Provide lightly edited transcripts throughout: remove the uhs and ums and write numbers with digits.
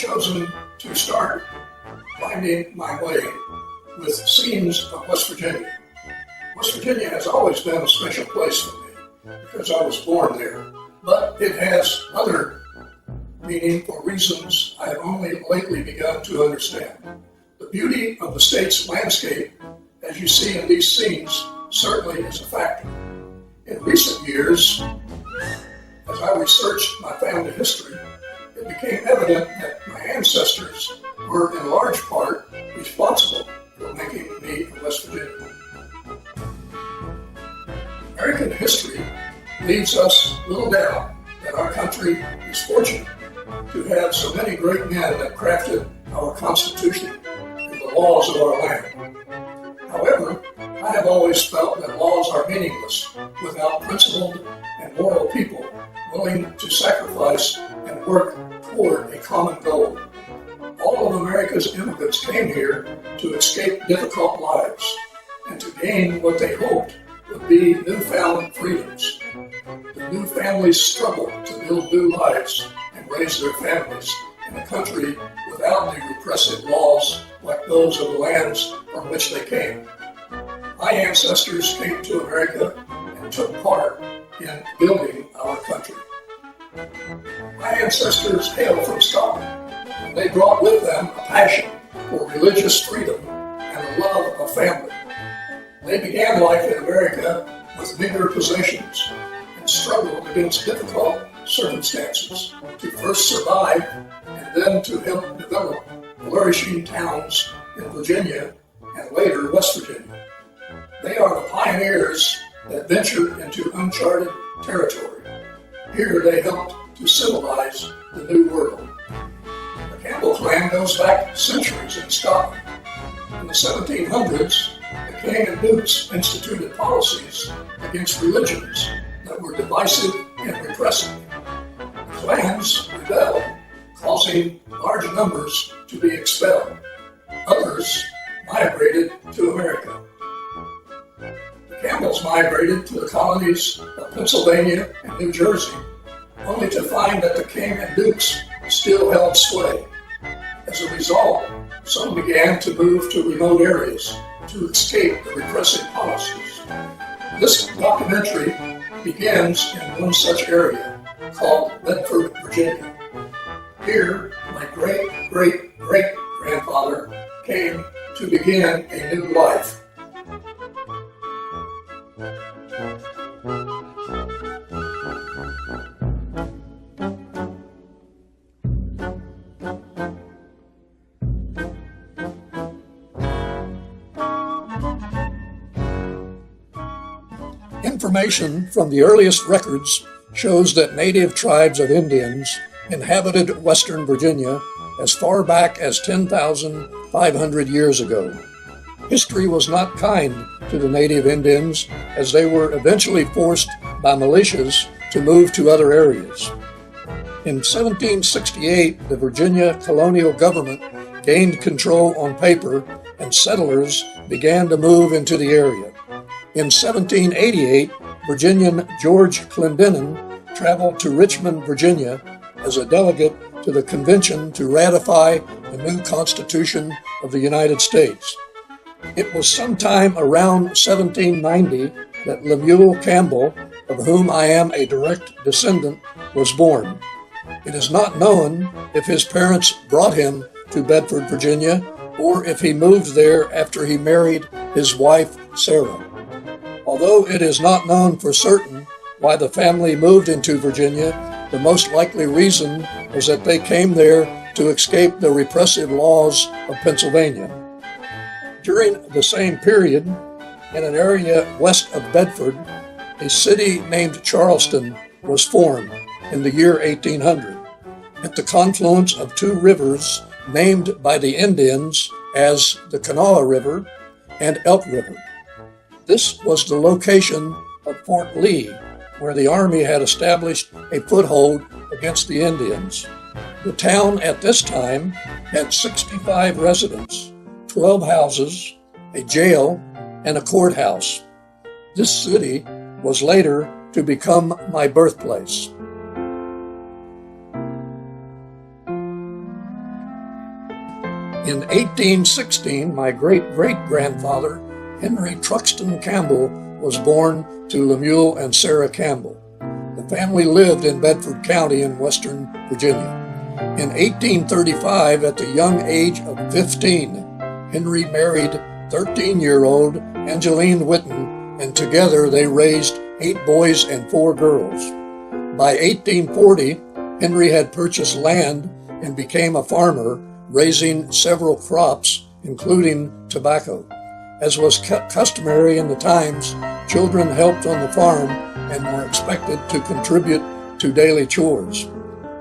chosen to start finding my way with scenes of West Virginia. West Virginia has always been a special place for me because I was born there, but it has other meaning for reasons I have only lately begun to understand. The beauty of the state's landscape, as you see in these scenes, certainly is a factor. In recent years, as I researched my family history, it became evident that my ancestors were in large part responsible for making me a West Virginian. American history leaves us little doubt that our country is fortunate to have so many great men that crafted our Constitution and the laws of our land. However, I have always felt that laws are meaningless without principled and moral people willing to sacrifice and work toward a common goal. All of America's immigrants came here to escape difficult lives and to gain what they hoped would be newfound freedoms. The new families struggle to build new lives and raise their families in a country without the repressive laws like those of the lands from which they came. My ancestors came to America and took part in building our country. My ancestors hail from Scotland, and they brought with them a passion for religious freedom and a love of family. They began life in America with meager possessions and struggled against difficult circumstances to first survive and then to help develop flourishing towns in Virginia and later West Virginia. They are the pioneers that ventured into uncharted territory. Here they helped to civilize the New World. The Campbell clan goes back centuries in Scotland. In the 1700s, the king and dukes instituted policies against religions that were divisive and repressive. The clans rebelled, causing large numbers to be expelled. Others migrated to America. The Campbells migrated to the colonies of Pennsylvania and New Jersey, only to find that the king and dukes still held sway. As a result, some began to move to remote areas to escape the repressive policies. This documentary begins in one such area called Bedford, Virginia. Here, my great-great-great-grandfather came to begin a new life. Information from the earliest records shows that native tribes of Indians inhabited Western Virginia as far back as 10,500 years ago. History was not kind to the native Indians, as they were eventually forced by militias to move to other areas. In 1768, the Virginia colonial government gained control on paper, and settlers began to move into the area. In 1788, Virginian George Clendenin traveled to Richmond, Virginia, as a delegate to the convention to ratify the new Constitution of the United States. It was sometime around 1790 that H.W.Campbell, of whom I am a direct descendant, was born. It is not known if his parents brought him to Bedford, Virginia, or if he moved there after he married his wife, Sarah. Although it is not known for certain why the family moved into Virginia, the most likely reason was that they came there to escape the repressive laws of Pennsylvania. During the same period, in an area west of Bedford, a city named Charleston was formed in the year 1800, at the confluence of two rivers named by the Indians as the Kanawha River and Elk River. This was the location of Fort Lee, where the Army had established a foothold against the Indians. The town at this time had 65 residents, 12 houses, a jail, and a courthouse. This city was later to become my birthplace. In 1816, my great-great-grandfather, Henry Truxton Campbell, was born to Lemuel and Sarah Campbell. The family lived in Bedford County in western Virginia. In 1835, at the young age of 15, Henry married 13-year-old Angeline Whitten, and together they raised 8 boys and 4 girls. By 1840, Henry had purchased land and became a farmer, raising several crops, including tobacco. As was customary in the times, children helped on the farm and were expected to contribute to daily chores.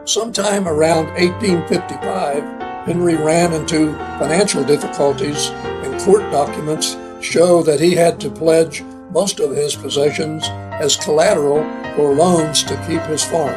Sometime around 1855, Henry ran into financial difficulties, and court documents show that he had to pledge most of his possessions as collateral for loans to keep his farm.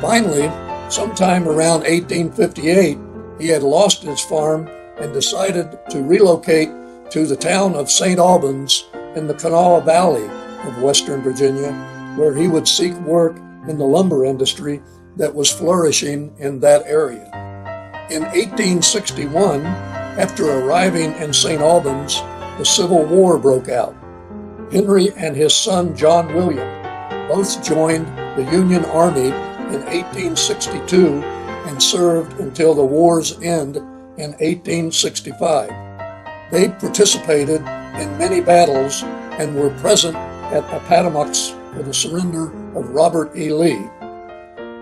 Finally, sometime around 1858, he had lost his farm and decided to relocate to the town of St. Albans in the Kanawha Valley of western Virginia, where he would seek work in the lumber industry that was flourishing in that area. In 1861, after arriving in St. Albans, the Civil War broke out. Henry and his son John William both joined the Union Army in 1862 and served until the war's end in 1865. They participated in many battles and were present at Appomattox for the surrender of Robert E. Lee.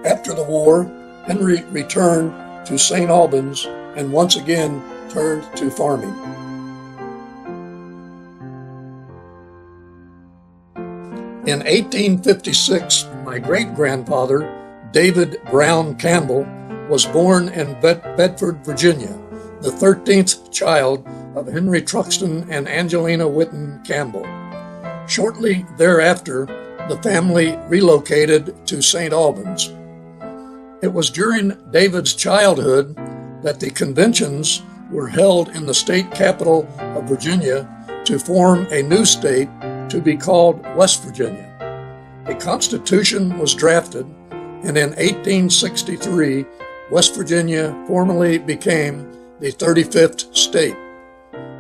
After the war, Henry returned to St. Albans and once again turned to farming. In 1856, my great-grandfather, David Brown Campbell, was born in Bedford, Virginia, the 13th child of Henry Truxton and Angelina Whitten Campbell. Shortly thereafter, the family relocated to St. Albans. It was during David's childhood that the conventions were held in the state capital of Virginia to form a new state to be called West Virginia. A constitution was drafted, and in 1863, West Virginia formally became the 35th state.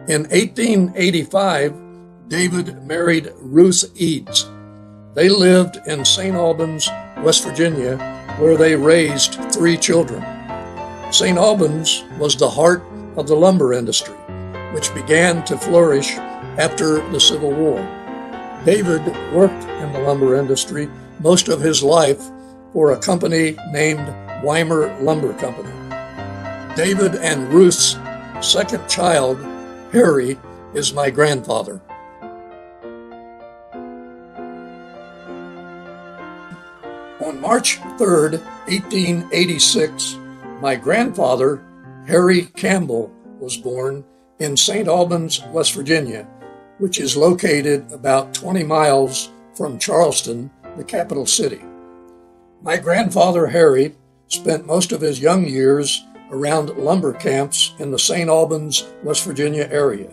In 1885, David married Ruth Eads. They lived in St. Albans, West Virginia, where they raised 3 children. St. Albans was the heart of the lumber industry, which began to flourish after the Civil War. David worked in the lumber industry most of his life for a company named Weimer Lumber Company. David and Ruth's second child, Harry, is my grandfather. On March 3rd, 1886, my grandfather, Harry Campbell, was born in St. Albans, West Virginia, which is located about 20 miles from Charleston, the capital city. My grandfather, Harry, spent most of his young years around lumber camps in the St. Albans, West Virginia area.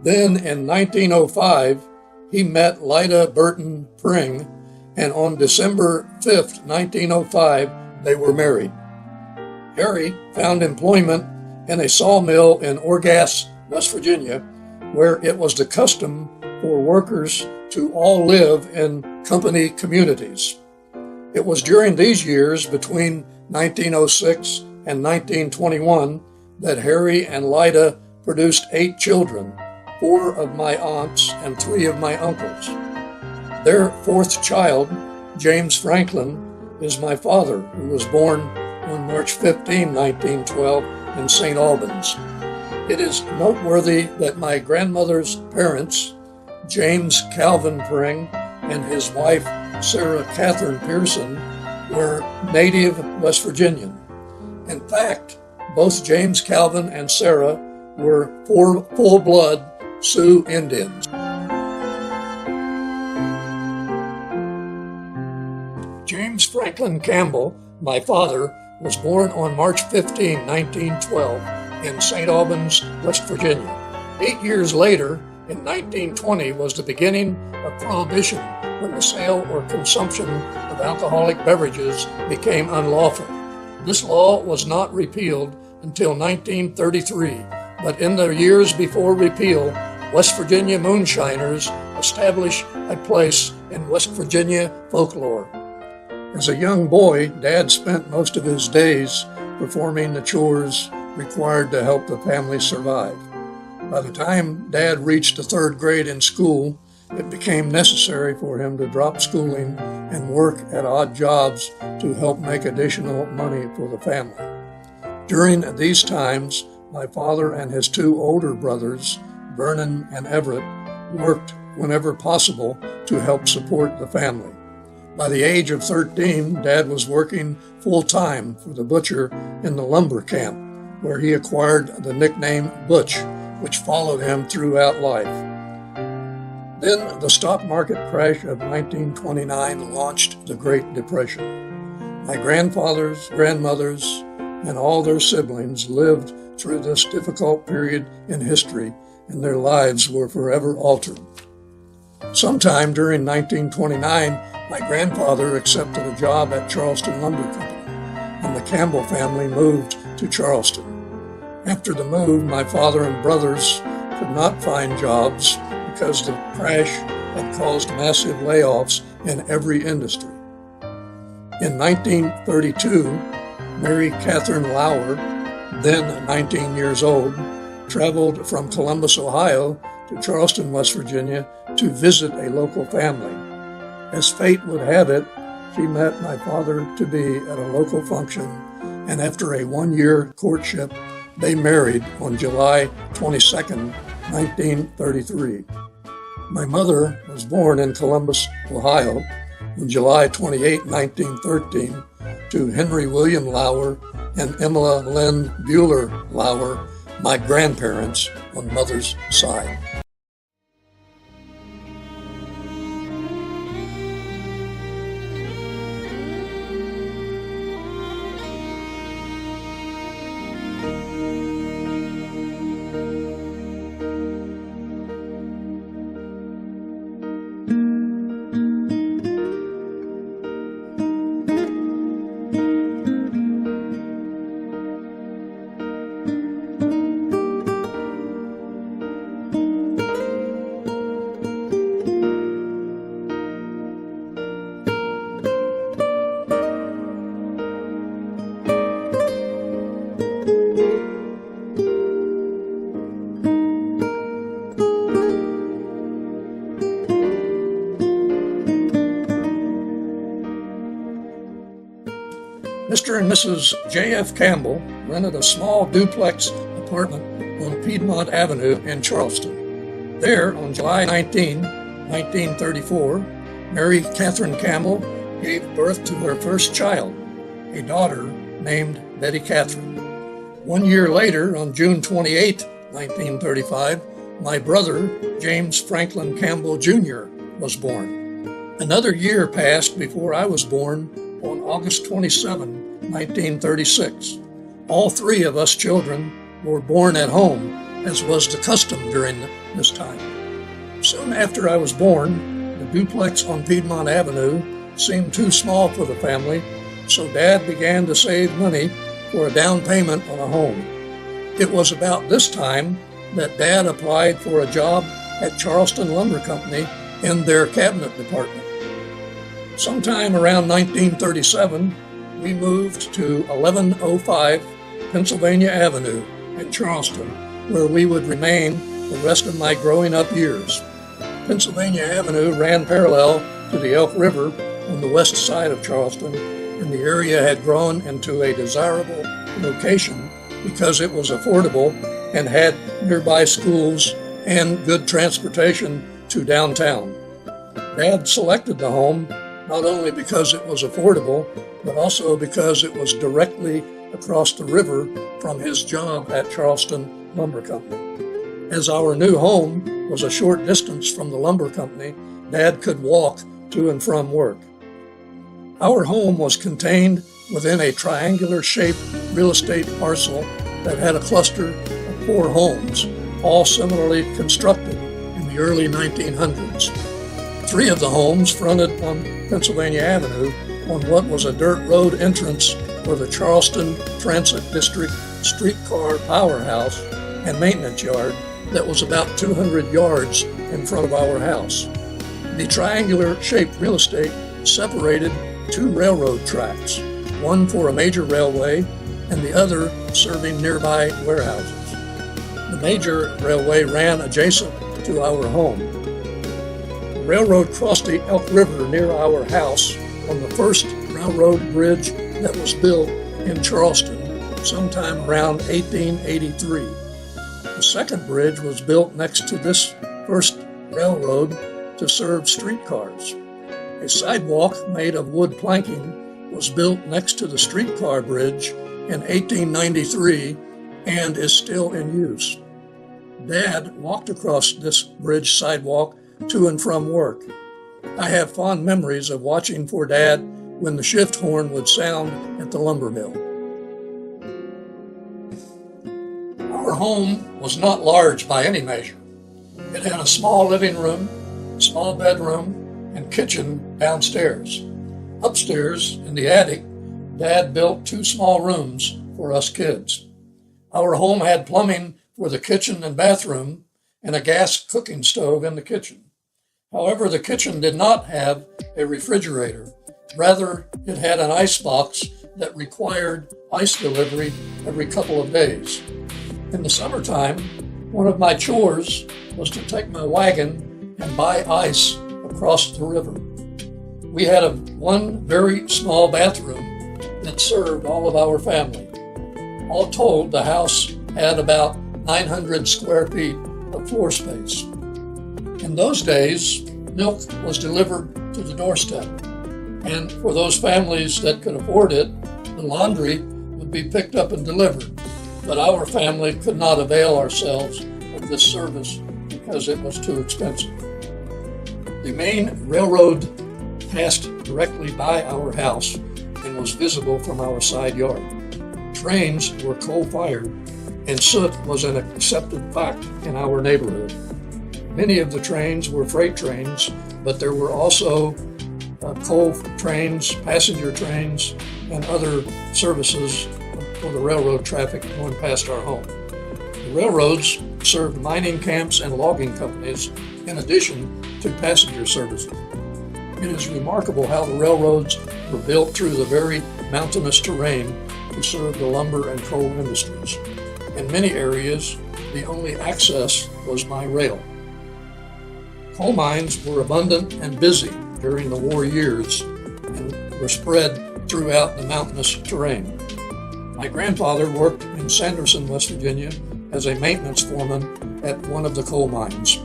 Then in 1905, he met Lyda Burton Pring, and on December 5th, 1905, they were married. Harry found employment in a sawmill in Orgas, West Virginia, where it was the custom for workers to all live in company communities. It was during these years, between 1906 and 1921, that Harry and Lyda produced 8 children, 4 of my aunts and 3 of my uncles. Their 4th child, James Franklin, is my father, who was born on March 15, 1912, in St. Albans. It is noteworthy that my grandmother's parents, James Calvin Pring and his wife, Sarah Catherine Pearson, were native West Virginian. In fact, both James Calvin and Sarah were full-blood Sioux Indians. James Franklin Campbell, my father, was born on March 15, 1912, in St. Albans, West Virginia. 8 years later, in 1920, was the beginning of Prohibition, when the sale or consumption of alcoholic beverages became unlawful. This law was not repealed until 1933, but in the years before repeal, West Virginia moonshiners established a place in West Virginia folklore. As a young boy, Dad spent most of his days performing the chores required to help the family survive. By the time Dad reached the third grade in school, it became necessary for him to drop schooling and work at odd jobs to help make additional money for the family. During these times, my father and his two older brothers, Vernon and Everett, worked whenever possible to help support the family. By the age of 13, Dad was working full-time for the butcher in the lumber camp, where he acquired the nickname Butch, which followed him throughout life. Then the stock market crash of 1929 launched the Great Depression. My grandfathers, grandmothers, and all their siblings lived through this difficult period in history, and their lives were forever altered. Sometime during 1929, my grandfather accepted a job at Charleston Lumber Company, and the Campbell family moved to Charleston. After the move, my father and brothers could not find jobs because the crash had caused massive layoffs in every industry. In 1932, Mary Catherine Lauer, then 19 years old, traveled from Columbus, Ohio to Charleston, West Virginia to visit a local family. As fate would have it, she met my father-to-be at a local function, and after a one-year courtship, they married on July 22, 1933. My mother was born in Columbus, Ohio, on July 28, 1913, to Henry William Lauer and Emila Lynn Bueller Lauer, my grandparents on mother's side. Mr. and Mrs. H.W.Campbell rented a small duplex apartment on Piedmont Avenue in Charleston. There, on July 19, 1934, Mary Catherine Campbell gave birth to her first child, a daughter named Betty Catherine. 1 year later, on June 28, 1935, my brother, James Franklin Campbell Jr., was born. Another year passed before I was born on August 27, 1936. All three of us children were born at home, as was the custom during this time. Soon after I was born, the duplex on Piedmont Avenue seemed too small for the family, so Dad began to save money for a down payment on a home. It was about this time that Dad applied for a job at Charleston Lumber Company in their cabinet department. Sometime around 1937, we moved to 1105 Pennsylvania Avenue in Charleston, where we would remain the rest of my growing up years. Pennsylvania Avenue ran parallel to the Elk River on the west side of Charleston, and the area had grown into a desirable location because it was affordable and had nearby schools and good transportation to downtown. Dad selected the home not only because it was affordable, but also because it was directly across the river from his job at Charleston Lumber Company. As our new home was a short distance from the lumber company, Dad could walk to and from work. Our home was contained within a triangular-shaped real estate parcel that had a cluster of 4 homes, all similarly constructed in the early 1900s. 3 of the homes fronted on Pennsylvania Avenue on what was a dirt road entrance were the Charleston Transit District streetcar powerhouse and maintenance yard that was about 200 yards in front of our house. The triangular-shaped real estate separated two railroad tracks, one for a major railway and the other serving nearby warehouses. The major railway ran adjacent to our home. The railroad crossed the Elk River near our house on the first railroad bridge that was built in Charleston sometime around 1883. The second bridge was built next to this first railroad to serve streetcars. A sidewalk made of wood planking was built next to the streetcar bridge in 1893 and is still in use. Dad walked across this bridge sidewalk to and from work. I have fond memories of watching for Dad when the shift horn would sound at the lumber mill. Our home was not large by any measure. It had a small living room, small bedroom, and kitchen downstairs. Upstairs, in the attic, Dad built two small rooms for us kids. Our home had plumbing for the kitchen and bathroom and a gas cooking stove in the kitchen. However, the kitchen did not have a refrigerator. Rather, it had an ice box that required ice delivery every couple of days. In the summertime, one of my chores was to take my wagon and buy ice across the river. We had one very small bathroom that served all of our family. All told, the house had about 900 square feet of floor space. In those days, milk was delivered to the doorstep, and for those families that could afford it, the laundry would be picked up and delivered. But our family could not avail ourselves of this service because it was too expensive. The main railroad passed directly by our house and was visible from our side yard. Trains were coal-fired, and soot was an accepted fact in our neighborhood. Many of the trains were freight trains, but there were also coal trains, passenger trains, and other services for the railroad traffic going past our home. The railroads served mining camps and logging companies in addition to passenger services. It is remarkable how the railroads were built through the very mountainous terrain to serve the lumber and coal industries. In many areas, the only access was by rail. Coal mines were abundant and busy during the war years and were spread throughout the mountainous terrain. My grandfather worked in Sanderson, West Virginia, as a maintenance foreman at one of the coal mines.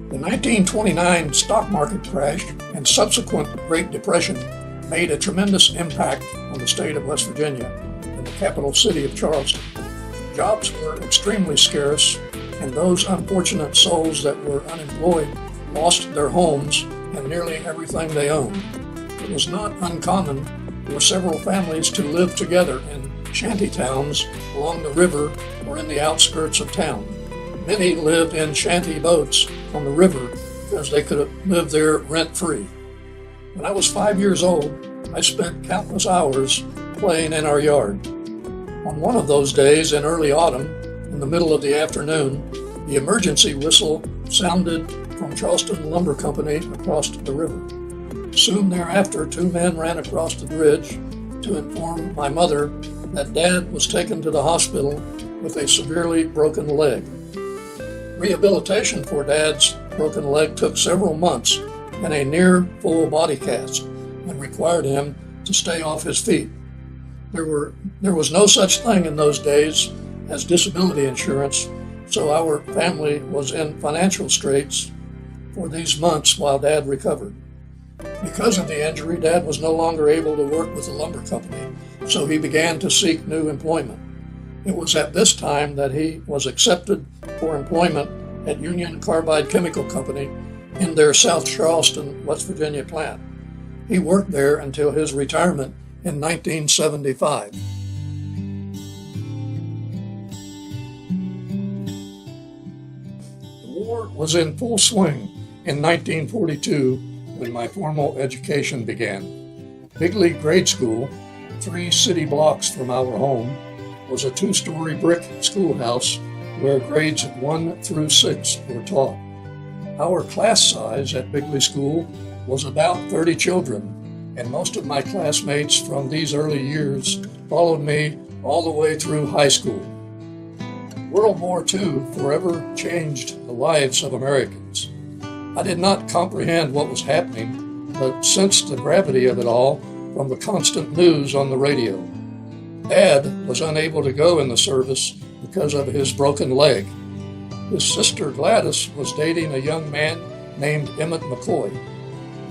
The 1929 stock market crash and subsequent Great Depression made a tremendous impact on the state of West Virginia and the capital city of Charleston. Jobs were extremely scarce, and those unfortunate souls that were unemployed lost their homes and nearly everything they owned. It was not uncommon for several families to live together in shanty towns along the river or in the outskirts of town. Many lived in shanty boats on the river because they could live there rent-free. When I was 5 years old, I spent countless hours playing in our yard. On one of those days in early autumn, in the middle of the afternoon, the emergency whistle sounded from Charleston Lumber Company across the river. Soon thereafter, two men ran across the bridge to inform my mother that Dad was taken to the hospital with a severely broken leg. Rehabilitation for Dad's broken leg took several months and a near full body cast and required him to stay off his feet. There was no such thing in those days as disability insurance, so our family was in financial straits for these months while Dad recovered. Because of the injury, Dad was no longer able to work with the lumber company, so he began to seek new employment. It was at this time that he was accepted for employment at Union Carbide Chemical Company in their South Charleston, West Virginia plant. He worked there until his retirement in 1975. The war was in full swing in 1942 when my formal education began. Bigley Grade School, 3 city blocks from our home, was a 2-story brick schoolhouse where grades 1 through 6 were taught. Our class size at Bigley School was about 30 children, and most of my classmates from these early years followed me all the way through high school. World War II forever changed the lives of Americans. I did not comprehend what was happening, but sensed the gravity of it all from the constant news on the radio. Dad was unable to go in the service because of his broken leg. His sister Gladys was dating a young man named Emmett McCoy.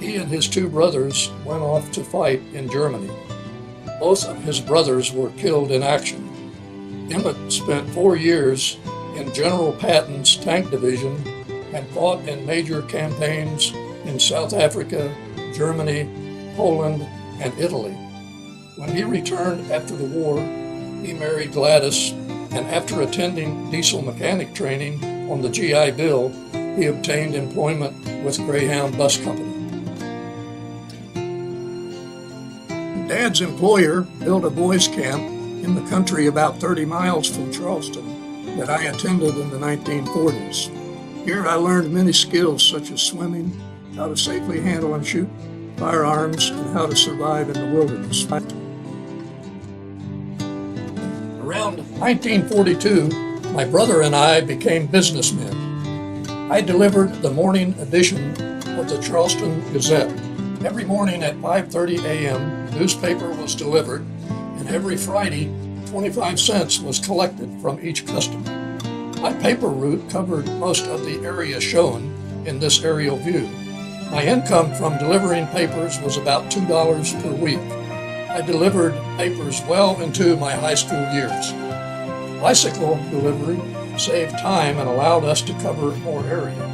He and his 2 brothers went off to fight in Germany. Both of his brothers were killed in action. Emmett spent 4 years in General Patton's tank division and fought in major campaigns in South Africa, Germany, Poland, and Italy. When he returned after the war, he married Gladys, and after attending diesel mechanic training on the GI Bill, he obtained employment with Greyhound Bus Company. Dad's employer built a boys' camp in the country about 30 miles from Charleston that I attended in the 1940s. Here I learned many skills such as swimming, how to safely handle and shoot firearms, and how to survive in the wilderness. Around 1942, my brother and I became businessmen. I delivered the morning edition of the Charleston Gazette. Every morning at 5:30 a.m., newspaper was delivered, and every Friday, 25 cents was collected from each customer. My paper route covered most of the area shown in this aerial view. My income from delivering papers was about $2 per week. I delivered papers well into my high school years. Bicycle delivery saved time and allowed us to cover more area.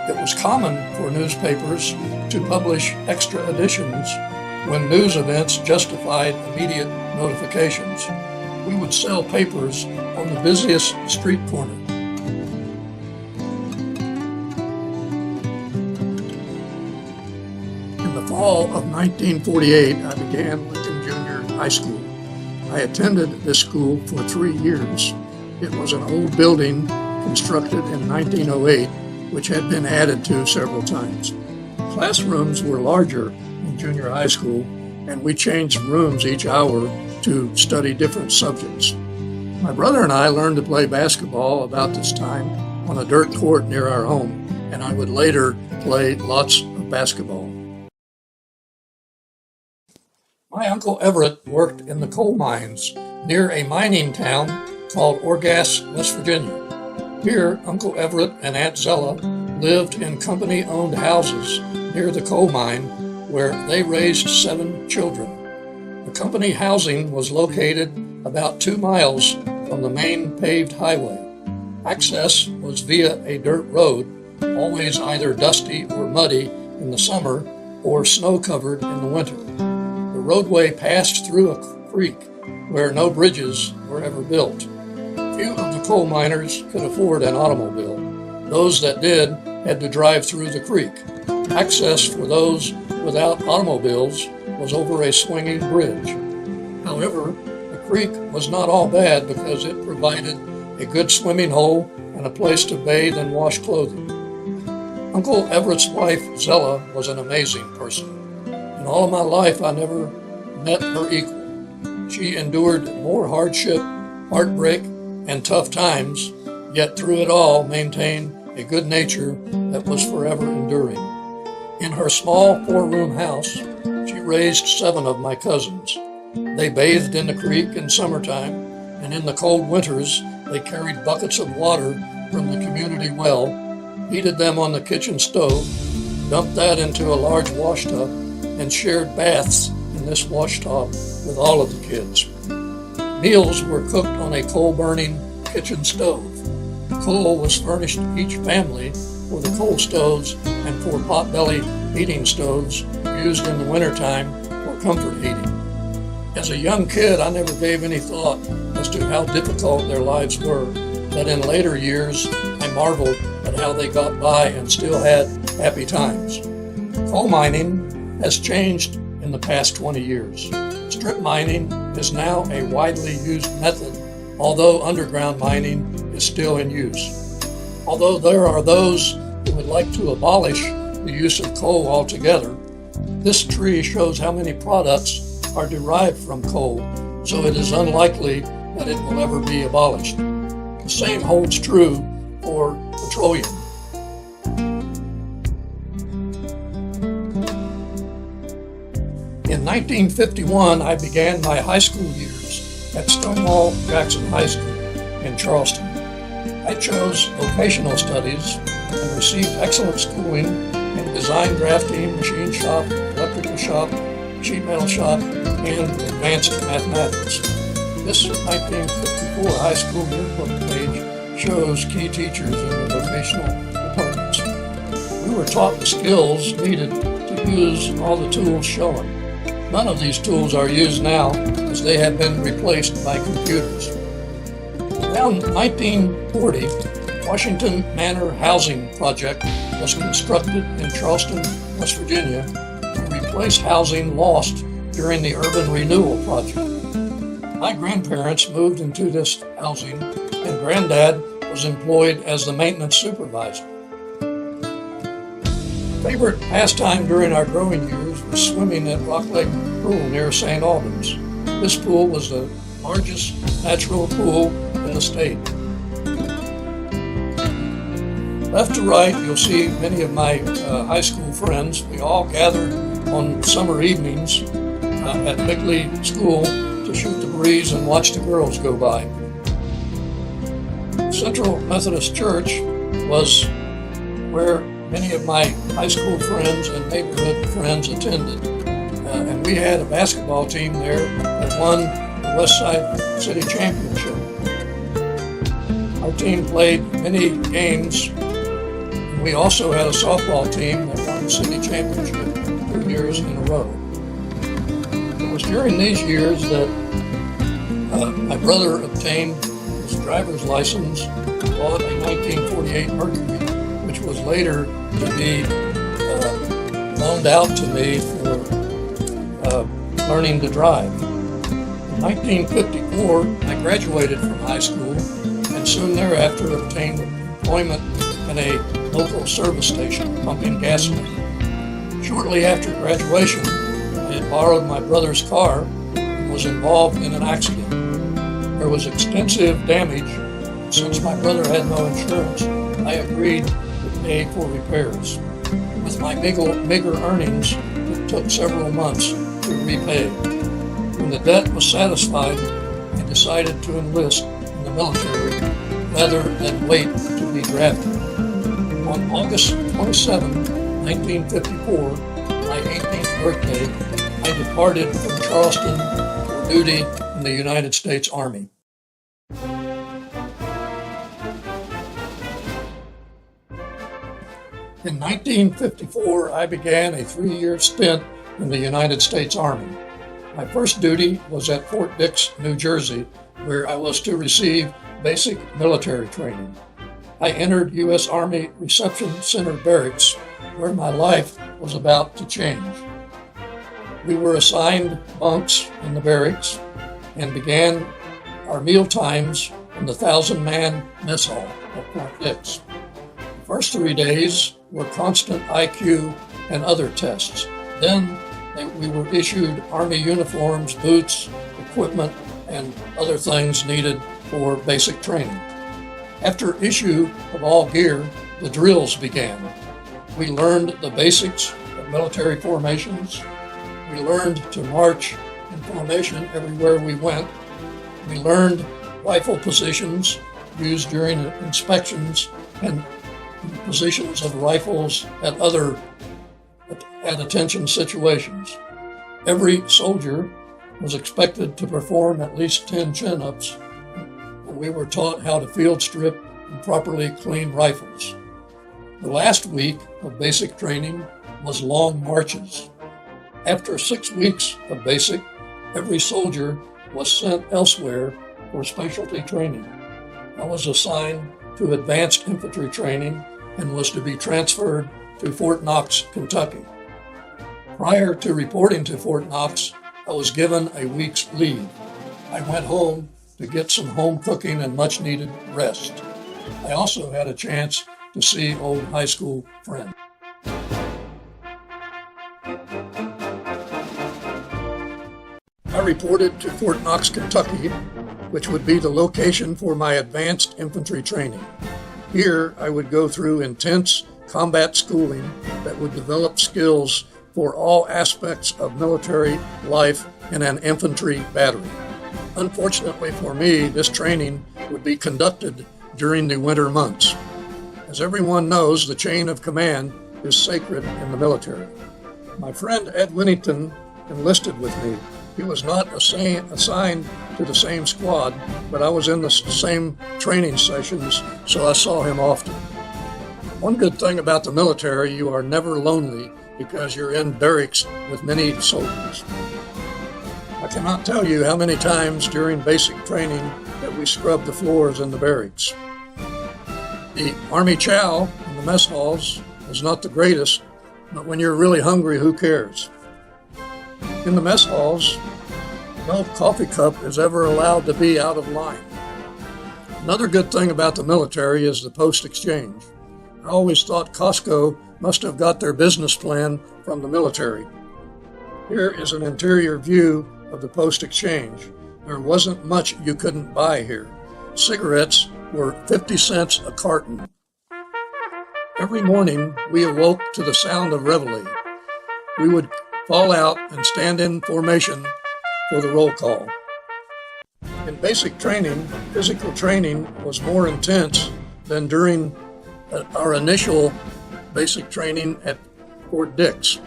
It was common for newspapers to publish extra editions when news events justified immediate notifications. We would sell papers on the busiest street corner. In the fall of 1948, I began Lincoln Junior High School. I attended this school for 3 years. It was an old building constructed in 1908, which had been added to several times. Classrooms were larger in junior high school, and we changed rooms each hour to study different subjects. My brother and I learned to play basketball about this time on a dirt court near our home, and I would later play lots of basketball. My Uncle Everett worked in the coal mines near a mining town called Orgas, West Virginia. Here, Uncle Everett and Aunt Zella lived in company-owned houses near the coal mine where they raised 7 children. The company housing was located about 2 miles from the main paved highway. Access was via a dirt road, always either dusty or muddy in the summer or snow-covered in the winter. The roadway passed through a creek where no bridges were ever built. Few of the coal miners could afford an automobile. Those that did had to drive through the creek. Access for those without automobiles was over a swinging bridge. However, the creek was not all bad because it provided a good swimming hole and a place to bathe and wash clothing. Uncle Everett's wife, Zella, was an amazing person. In all of my life, I never met her equal. She endured more hardship, heartbreak, and tough times, yet through it all maintained a good nature that was forever enduring. In her small 4-room house, she raised 7 of my cousins. They bathed in the creek in summertime, and in the cold winters, they carried buckets of water from the community well, heated them on the kitchen stove, dumped that into a large wash tub, and shared baths in this wash tub with all of the kids. Meals were cooked on a coal-burning kitchen stove. Coal was furnished each family for the coal stoves and for potbelly heating stoves used in the wintertime for comfort heating. As a young kid, I never gave any thought as to how difficult their lives were, but in later years, I marveled at how they got by and still had happy times. Coal mining has changed in the past 20 years. Strip mining is now a widely used method, although underground mining is still in use. Although there are those who would like to abolish the use of coal altogether, this tree shows how many products are derived from coal, so it is unlikely that it will ever be abolished. The same holds true for petroleum. In 1951, I began my high school years at Stonewall Jackson High School in Charleston. I chose vocational studies and received excellent schooling in design drafting, machine shop, electrical shop, sheet metal shop, and advanced mathematics. This 1954 high school yearbook page shows key teachers in the vocational departments. We were taught the skills needed to use all the tools shown. None of these tools are used now, as they have been replaced by computers. Around 1940, Washington Manor Housing Project was constructed in Charleston, West Virginia, to replace housing lost during the Urban Renewal Project. My grandparents moved into this housing, and Granddad was employed as the maintenance supervisor. Favorite pastime during our growing years was swimming at Rock Lake Pool near St. Albans. This pool was the largest natural pool in the state. Left to right, you'll see many of my high school friends. We all gathered on summer evenings at Bickley School to shoot the breeze and watch the girls go by. Central Methodist Church was where many of my high school friends and neighborhood friends attended. And we had a basketball team there that won the West Side City Championship. Our team played many games. And we also had a softball team that won the city championship 2 years in a row. It was during these years that my brother obtained his driver's license and bought a 1948 Mercury, which was later to be loaned out to me for learning to drive. In 1954, I graduated from high school and soon thereafter obtained employment in a local service station pumping gasoline. Shortly after graduation, I had borrowed my brother's car and was involved in an accident. There was extensive damage. Since my brother had no insurance, I agreed to pay for repairs. With my meager earnings, it took several months to repay. When the debt was satisfied, I decided to enlist in the military rather than wait to be drafted. On August 27, 1954, my 18th birthday, I departed from Charleston for duty in the United States Army. In 1954, I began a 3-year stint in the United States Army. My first duty was at Fort Dix, New Jersey, where I was to receive basic military training. I entered U.S. Army Reception Center Barracks, where my life was about to change. We were assigned bunks in the barracks and began our meal times in the 1,000-man mess hall at Fort Dix. The first 3 days were constant IQ and other tests. Then we were issued Army uniforms, boots, equipment, and other things needed for basic training. After issue of all gear, the drills began. We learned the basics of military formations. We learned to march in formation everywhere we went. We learned rifle positions used during inspections and positions of rifles at attention situations. Every soldier was expected to perform at least 10 chin-ups, and we were taught how to field strip and properly clean rifles. The last week of basic training was long marches. After 6 weeks of basic, every soldier was sent elsewhere for specialty training. I was assigned to advanced infantry training and was to be transferred to Fort Knox, Kentucky. Prior to reporting to Fort Knox, I was given a week's leave. I went home to get some home cooking and much needed rest. I also had a chance to see old high school friends. I reported to Fort Knox, Kentucky, which would be the location for my advanced infantry training. Here, I would go through intense combat schooling that would develop skills for all aspects of military life in an infantry battery. Unfortunately for me, this training would be conducted during the winter months. As everyone knows, the chain of command is sacred in the military. My friend Ed Whittington enlisted with me. He was not assigned to the same squad, but I was in the same training sessions, so I saw him often. One good thing about the military, you are never lonely because you're in barracks with many soldiers. I cannot tell you how many times during basic training that we scrubbed the floors in the barracks. The Army chow in the mess halls was not the greatest, but when you're really hungry, who cares? In the mess halls, no coffee cup is ever allowed to be out of line. Another good thing about the military is the post exchange. I always thought Costco must have got their business plan from the military. Here is an interior view of the post exchange. There wasn't much you couldn't buy here. Cigarettes were 50 cents a carton. Every morning we awoke to the sound of reveille. We would fall out and stand in formation for the roll call. In basic training, physical training was more intense than during our initial basic training at Fort Dix.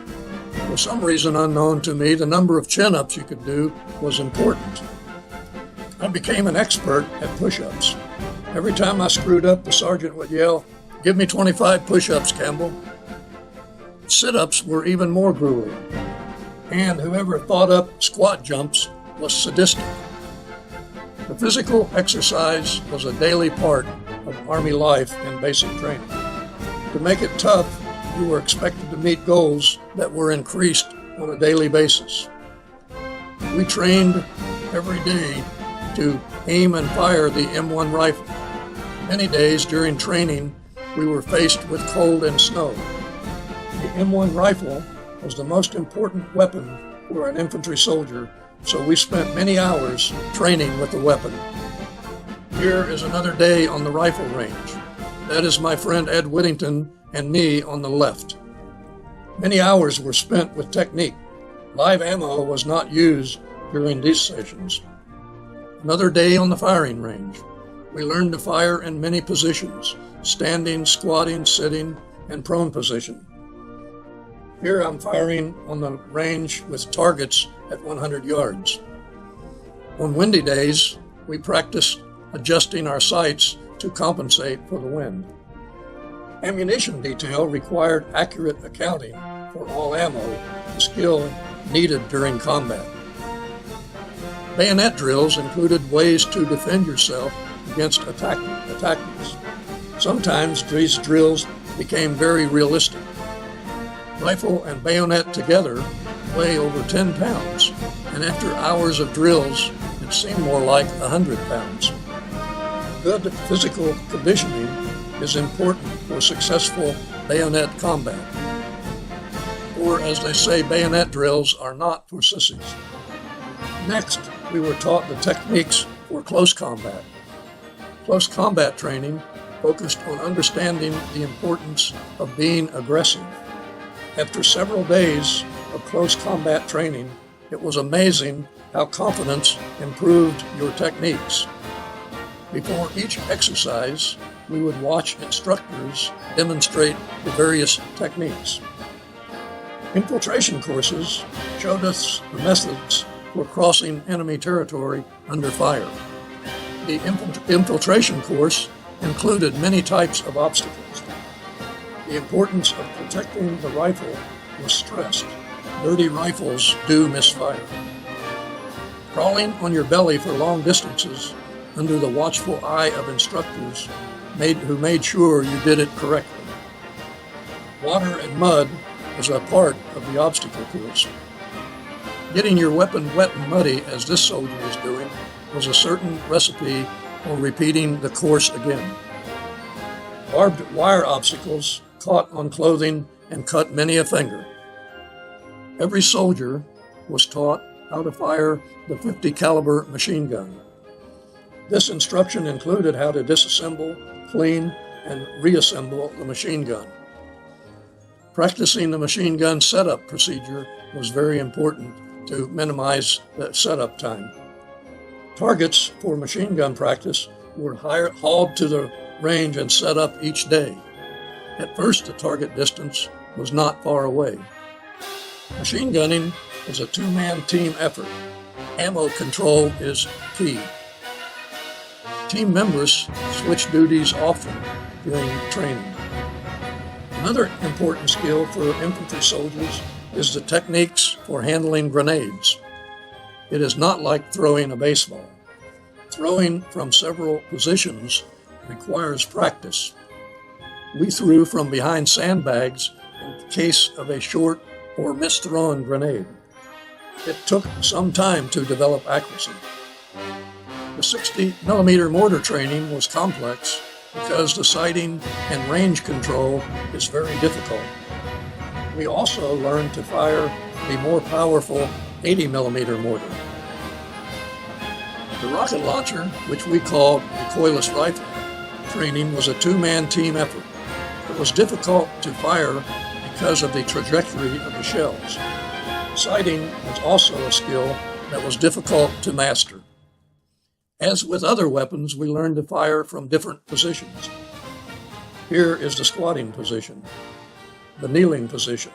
For some reason unknown to me, the number of chin-ups you could do was important. I became an expert at push-ups. Every time I screwed up, the sergeant would yell, "Give me 25 push-ups, Campbell." Sit-ups were even more grueling. And whoever thought up squat jumps was sadistic. The physical exercise was a daily part of Army life in basic training. To make it tough, you were expected to meet goals that were increased on a daily basis. We trained every day to aim and fire the M1 rifle. Many days during training, we were faced with cold and snow. The M1 rifle was the most important weapon for an infantry soldier, so we spent many hours training with the weapon. Here is another day on the rifle range. That is my friend Ed Whittington and me on the left. Many hours were spent with technique. Live ammo was not used during these sessions. Another day on the firing range. We learned to fire in many positions: standing, squatting, sitting, and prone position. Here I'm firing on the range with targets at 100 yards. On windy days, we practiced adjusting our sights to compensate for the wind. Ammunition detail required accurate accounting for all ammo, a skill needed during combat. Bayonet drills included ways to defend yourself against attackers. Sometimes these drills became very realistic. Rifle and bayonet together weigh over 10 pounds, and after hours of drills, it seemed more like 100 pounds. Good physical conditioning is important for successful bayonet combat. Or, as they say, bayonet drills are not for sissies. Next, we were taught the techniques for close combat. Close combat training focused on understanding the importance of being aggressive. After several days of close combat training, it was amazing how confidence improved your techniques. Before each exercise, we would watch instructors demonstrate the various techniques. Infiltration courses showed us the methods for crossing enemy territory under fire. The infiltration course included many types of obstacles. The importance of protecting the rifle was stressed. Dirty rifles do misfire. Crawling on your belly for long distances under the watchful eye of instructors who made sure you did it correctly. Water and mud was a part of the obstacle course. Getting your weapon wet and muddy, as this soldier was doing, was a certain recipe for repeating the course again. Barbed wire obstacles caught on clothing and cut many a finger. Every soldier was taught how to fire the .50 caliber machine gun. This instruction included how to disassemble, clean, and reassemble the machine gun. Practicing the machine gun setup procedure was very important to minimize the setup time. Targets for machine gun practice were hauled to the range and set up each day. At first, the target distance was not far away. Machine gunning is a two-man team effort. Ammo control is key. Team members switch duties often during training. Another important skill for infantry soldiers is the techniques for handling grenades. It is not like throwing a baseball. Throwing from several positions requires practice. We threw from behind sandbags in case of a short or misthrown grenade. It took some time to develop accuracy. The 60mm mortar training was complex because the sighting and range control is very difficult. We also learned to fire the more powerful 80mm mortar. The rocket launcher, which we called recoilless rifle, training was a two-man team effort. It was difficult to fire because of the trajectory of the shells. Sighting was also a skill that was difficult to master. As with other weapons, we learned to fire from different positions. Here is the squatting position, the kneeling position.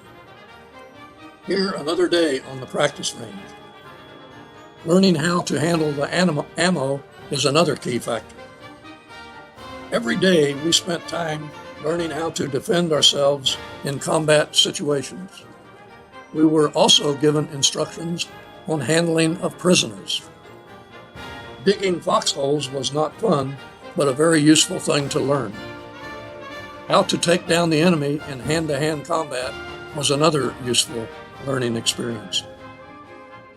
Here, another day on the practice range. Learning how to handle the ammo is another key factor. Every day we spent time learning how to defend ourselves in combat situations. We were also given instructions on handling of prisoners. Digging foxholes was not fun, but a very useful thing to learn. How to take down the enemy in hand-to-hand combat was another useful learning experience.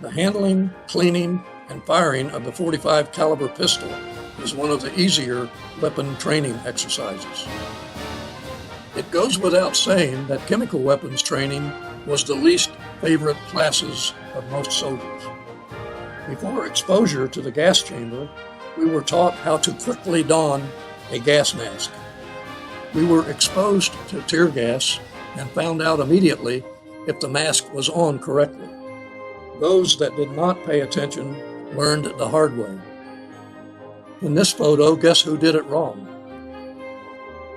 The handling, cleaning, and firing of the .45 caliber pistol is one of the easier weapon training exercises. It goes without saying that chemical weapons training was the least favorite classes of most soldiers. Before exposure to the gas chamber, we were taught how to quickly don a gas mask. We were exposed to tear gas and found out immediately if the mask was on correctly. Those that did not pay attention learned the hard way. In this photo, guess who did it wrong?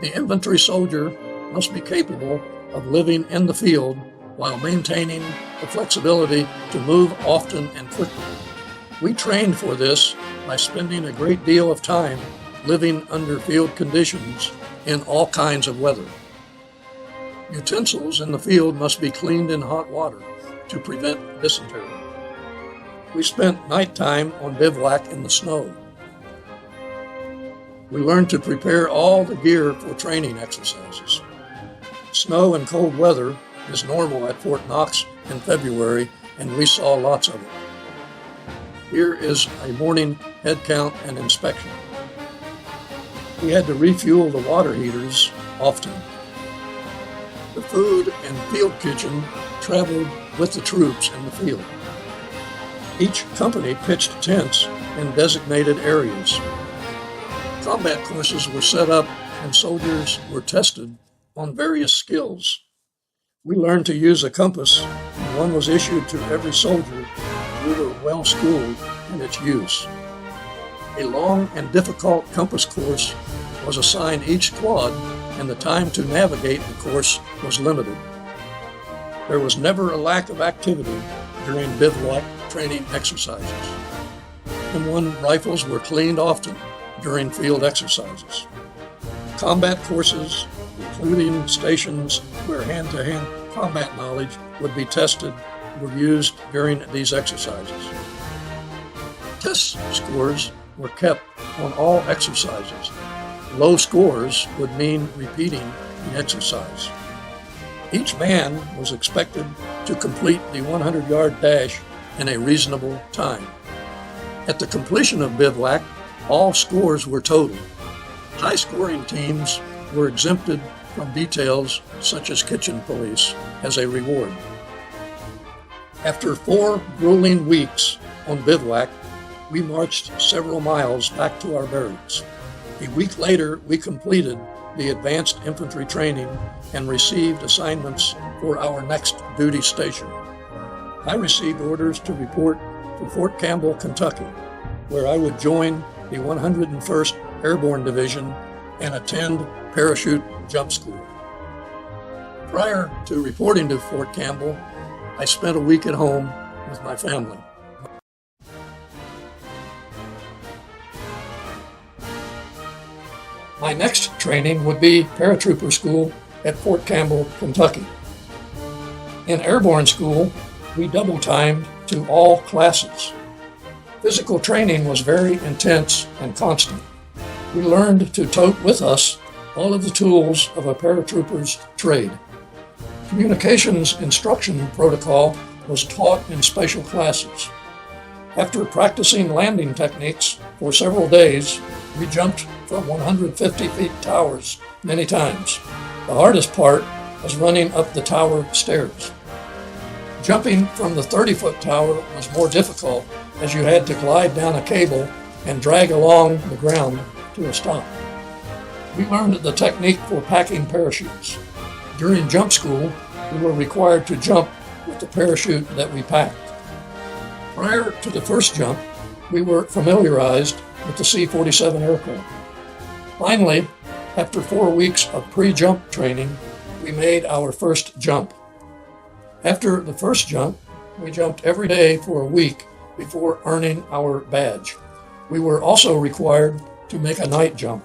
The infantry soldier must be capable of living in the field while maintaining the flexibility to move often and quickly. We trained for this by spending a great deal of time living under field conditions in all kinds of weather. Utensils in the field must be cleaned in hot water to prevent dysentery. We spent nighttime on bivouac in the snow. We learned to prepare all the gear for training exercises. Snow and cold weather is normal at Fort Knox in February, and we saw lots of it. Here is a morning head count and inspection. We had to refuel the water heaters often. The food and field kitchen traveled with the troops in the field. Each company pitched tents in designated areas. Combat courses were set up and soldiers were tested on various skills. We learned to use a compass, and one was issued to every soldier. We were well schooled in its use. A long and difficult compass course was assigned each squad, and the time to navigate the course was limited. There was never a lack of activity during bivouac training exercises. M1 rifles were cleaned often during field exercises. Combat courses, including stations where hand-to-hand combat knowledge would be tested, were used during these exercises. Test scores were kept on all exercises. Low scores would mean repeating the exercise. Each man was expected to complete the 100-yard dash in a reasonable time. At the completion of bivouac, all scores were totaled. High-scoring teams were exempted from details such as kitchen police as a reward. After 4 grueling weeks on bivouac, we marched several miles back to our barracks. A week later, we completed the advanced infantry training and received assignments for our next duty station. I received orders to report to Fort Campbell, Kentucky, where I would join the 101st Airborne Division and attend parachute jump school. Prior to reporting to Fort Campbell, I spent a week at home with my family. My next training would be paratrooper school at Fort Campbell, Kentucky. In airborne school, we double-timed to all classes. Physical training was very intense and constant. We learned to tote with us all of the tools of a paratrooper's trade. Communications instruction protocol was taught in special classes. After practicing landing techniques for several days, we jumped from 150 feet towers many times. The hardest part was running up the tower stairs. Jumping from the 30-foot tower was more difficult as you had to glide down a cable and drag along the ground to a stop. We learned the technique for packing parachutes. During jump school, we were required to jump with the parachute that we packed. Prior to the first jump, we were familiarized with the C-47 aircraft. Finally, after 4 weeks of pre-jump training, we made our first jump. After the first jump, we jumped every day for a week before earning our badge. We were also required to make a night jump.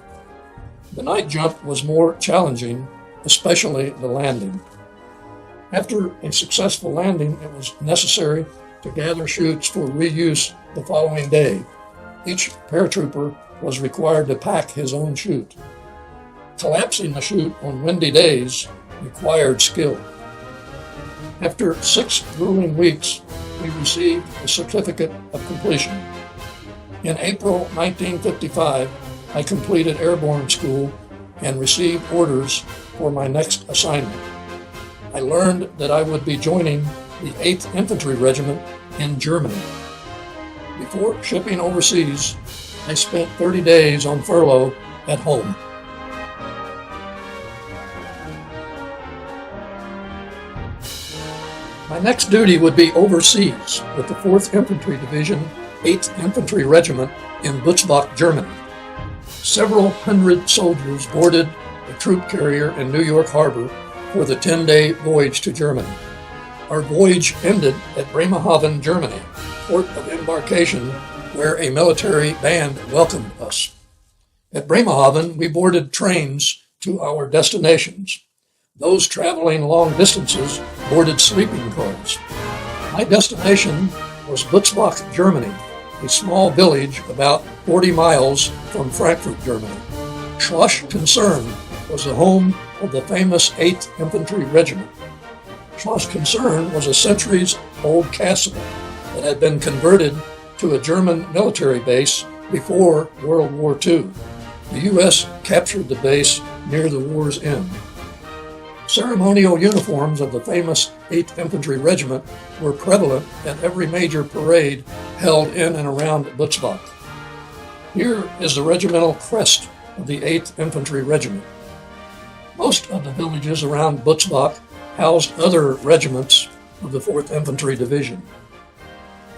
The night jump was more challenging, especially the landing. After a successful landing, it was necessary to gather chutes for reuse the following day. Each paratrooper was required to pack his own chute. Collapsing the chute on windy days required skill. After 6 grueling weeks, we received a certificate of completion. In April 1955, I completed airborne school and received orders for my next assignment. I learned that I would be joining the 8th Infantry Regiment in Germany. Before shipping overseas, I spent 30 days on furlough at home. My next duty would be overseas with the 4th Infantry Division, 8th Infantry Regiment in Butzbach, Germany. Several hundred soldiers boarded a troop carrier in New York Harbor for the 10-day voyage to Germany. Our voyage ended at Bremerhaven, Germany, port of embarkation, where a military band welcomed us. At Bremerhaven, we boarded trains to our destinations. Those traveling long distances boarded sleeping cars. My destination was Butzbach, Germany, a small village about 40 miles from Frankfurt, Germany. Schloss Concern was the home of the famous 8th Infantry Regiment. Schloss Concern was a centuries-old castle that had been converted to a German military base before World War II. The U.S. captured the base near the war's end. Ceremonial uniforms of the famous 8th Infantry Regiment were prevalent at every major parade held in and around Butzbach. Here is the regimental crest of the 8th Infantry Regiment. Most of the villages around Butzbach housed other regiments of the 4th Infantry Division.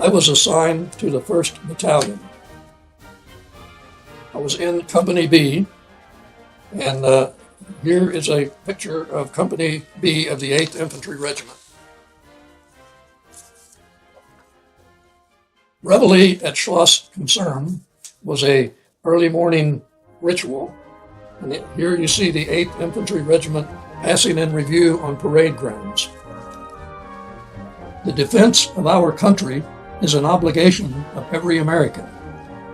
I was assigned to the 1st Battalion. I was in Company B, and here is a picture of Company B of the 8th Infantry Regiment. Reveille at Schloss Concern was a early morning ritual, and here you see the 8th Infantry Regiment passing in review on parade grounds. The defense of our country is an obligation of every American.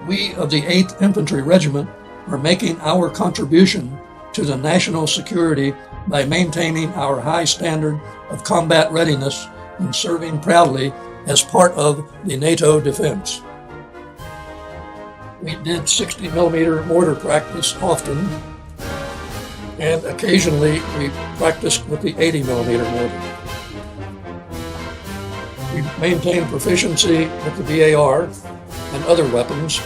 We of the 8th Infantry Regiment are making our contribution to the national security by maintaining our high standard of combat readiness and serving proudly as part of the NATO defense. We did 60 millimeter mortar practice often, and occasionally we practiced with the 80 millimeter mortar. We maintained proficiency with the BAR and other weapons.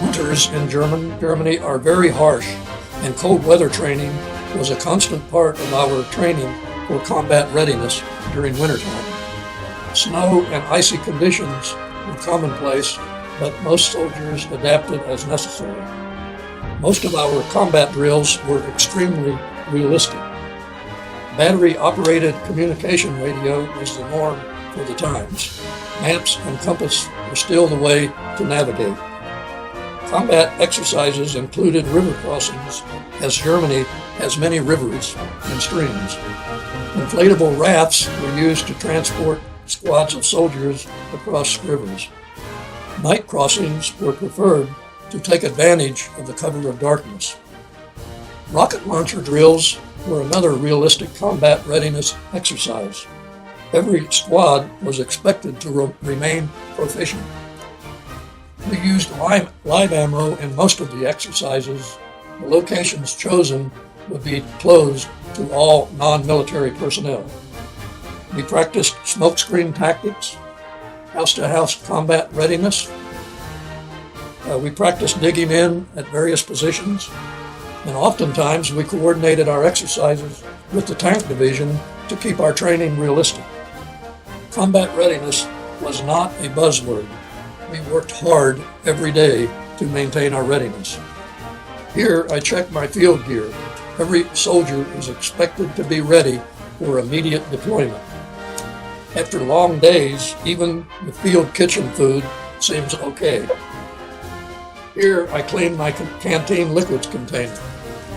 Winters in Germany are very harsh, and cold weather training was a constant part of our training for combat readiness during wintertime. Snow and icy conditions were commonplace, but most soldiers adapted as necessary. Most of our combat drills were extremely realistic. Battery-operated communication radio was the norm for the times. Maps and compass were still the way to navigate. Combat exercises included river crossings, as Germany has many rivers and streams. Inflatable rafts were used to transport squads of soldiers across rivers. Night crossings were preferred to take advantage of the cover of darkness. Rocket launcher drills were another realistic combat readiness exercise. Every squad was expected to remain proficient. We used live ammo in most of the exercises. The locations chosen would be closed to all non-military personnel. We practiced smokescreen tactics, house-to-house combat readiness. We practiced digging in at various positions, and oftentimes we coordinated our exercises with the tank division to keep our training realistic. Combat readiness was not a buzzword. We worked hard every day to maintain our readiness. Here I checked my field gear. Every soldier is expected to be ready for immediate deployment. After long days, even the field kitchen food seems okay. Here I cleaned my canteen liquids container.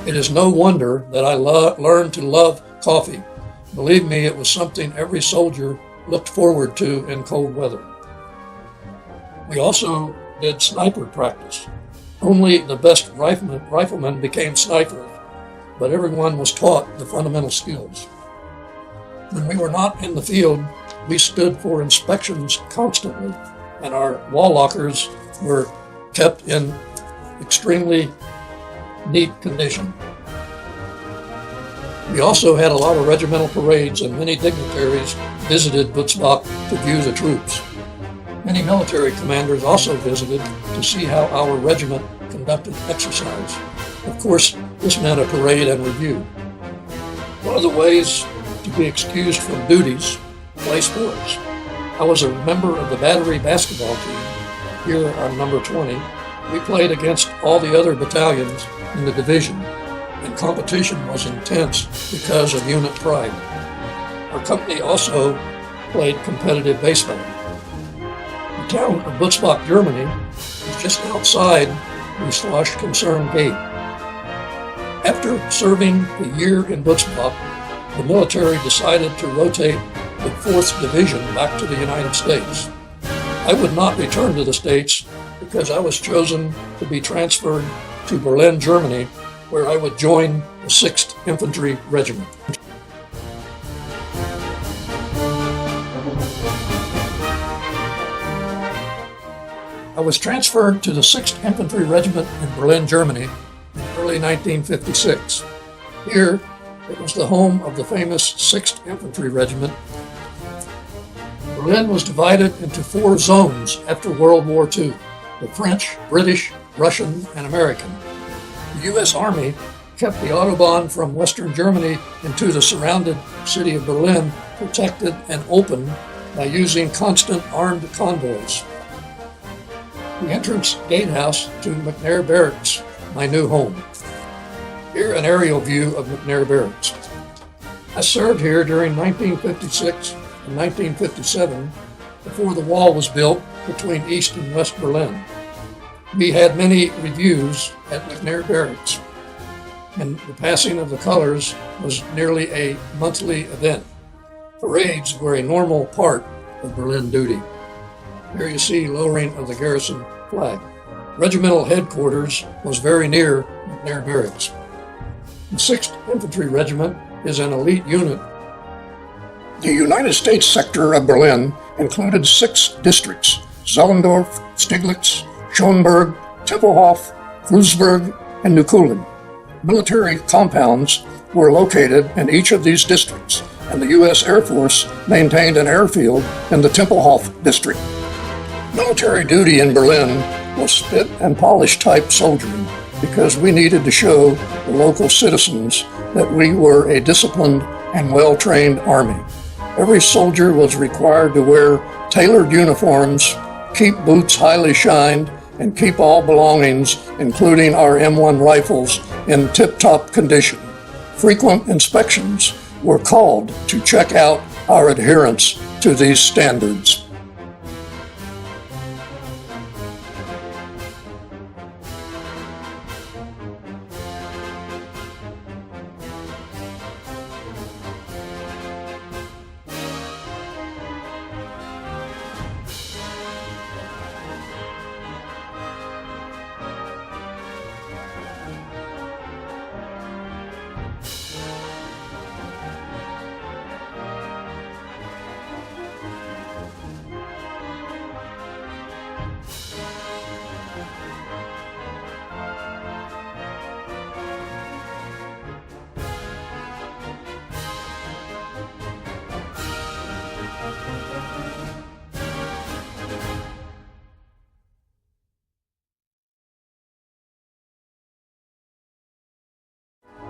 It is no wonder that I learned to love coffee. Believe me, it was something every soldier looked forward to in cold weather. We also did sniper practice. Only the best riflemen became snipers, but everyone was taught the fundamental skills. When we were not in the field, we stood for inspections constantly, and our wall lockers were kept in extremely neat condition. We also had a lot of regimental parades, and many dignitaries visited Butzbach to view the troops. Many military commanders also visited to see how our regiment conducted exercise. Of course, this meant a parade and review. One of the ways to be excused from duties, play sports. I was a member of the battery basketball team. Here I'm number 20. We played against all the other battalions in the division, and competition was intense because of unit pride. Our company also played competitive baseball. The town of Butzbach, Germany, is just outside the Schloss-Concern Gate. After serving a year in Butzbach, the military decided to rotate the 4th Division back to the United States. I would not return to the States because I was chosen to be transferred to Berlin, Germany, where I would join the 6th Infantry Regiment. I was transferred to the 6th Infantry Regiment in Berlin, Germany in early 1956. Here, it was the home of the famous 6th Infantry Regiment. Berlin was divided into 4 zones after World War II: the French, British, Russian, and American. The U.S. Army kept the Autobahn from Western Germany into the surrounded city of Berlin protected and open by using constant armed convoys. The entrance gatehouse to McNair Barracks, my new home. Here an aerial view of McNair Barracks. I served here during 1956 and 1957 before the wall was built between East and West Berlin. We had many reviews at McNair Barracks, and the passing of the colors was nearly a monthly event. Parades were a normal part of Berlin duty. Here you see lowering of the garrison flag. Regimental headquarters was very near McNair Barracks. The 6th Infantry Regiment is an elite unit. The United States sector of Berlin included 6 districts: Zollendorf, Stiglitz, Schönberg, Tempelhof, Kreuzberg, and Neukölln. Military compounds were located in each of these districts, and the U.S. Air Force maintained an airfield in the Tempelhof district. Military duty in Berlin was spit and polish type soldiering because we needed to show the local citizens that we were a disciplined and well-trained army. Every soldier was required to wear tailored uniforms, keep boots highly shined, and keep all belongings, including our M1 rifles, in tip-top condition. Frequent inspections were called to check out our adherence to these standards.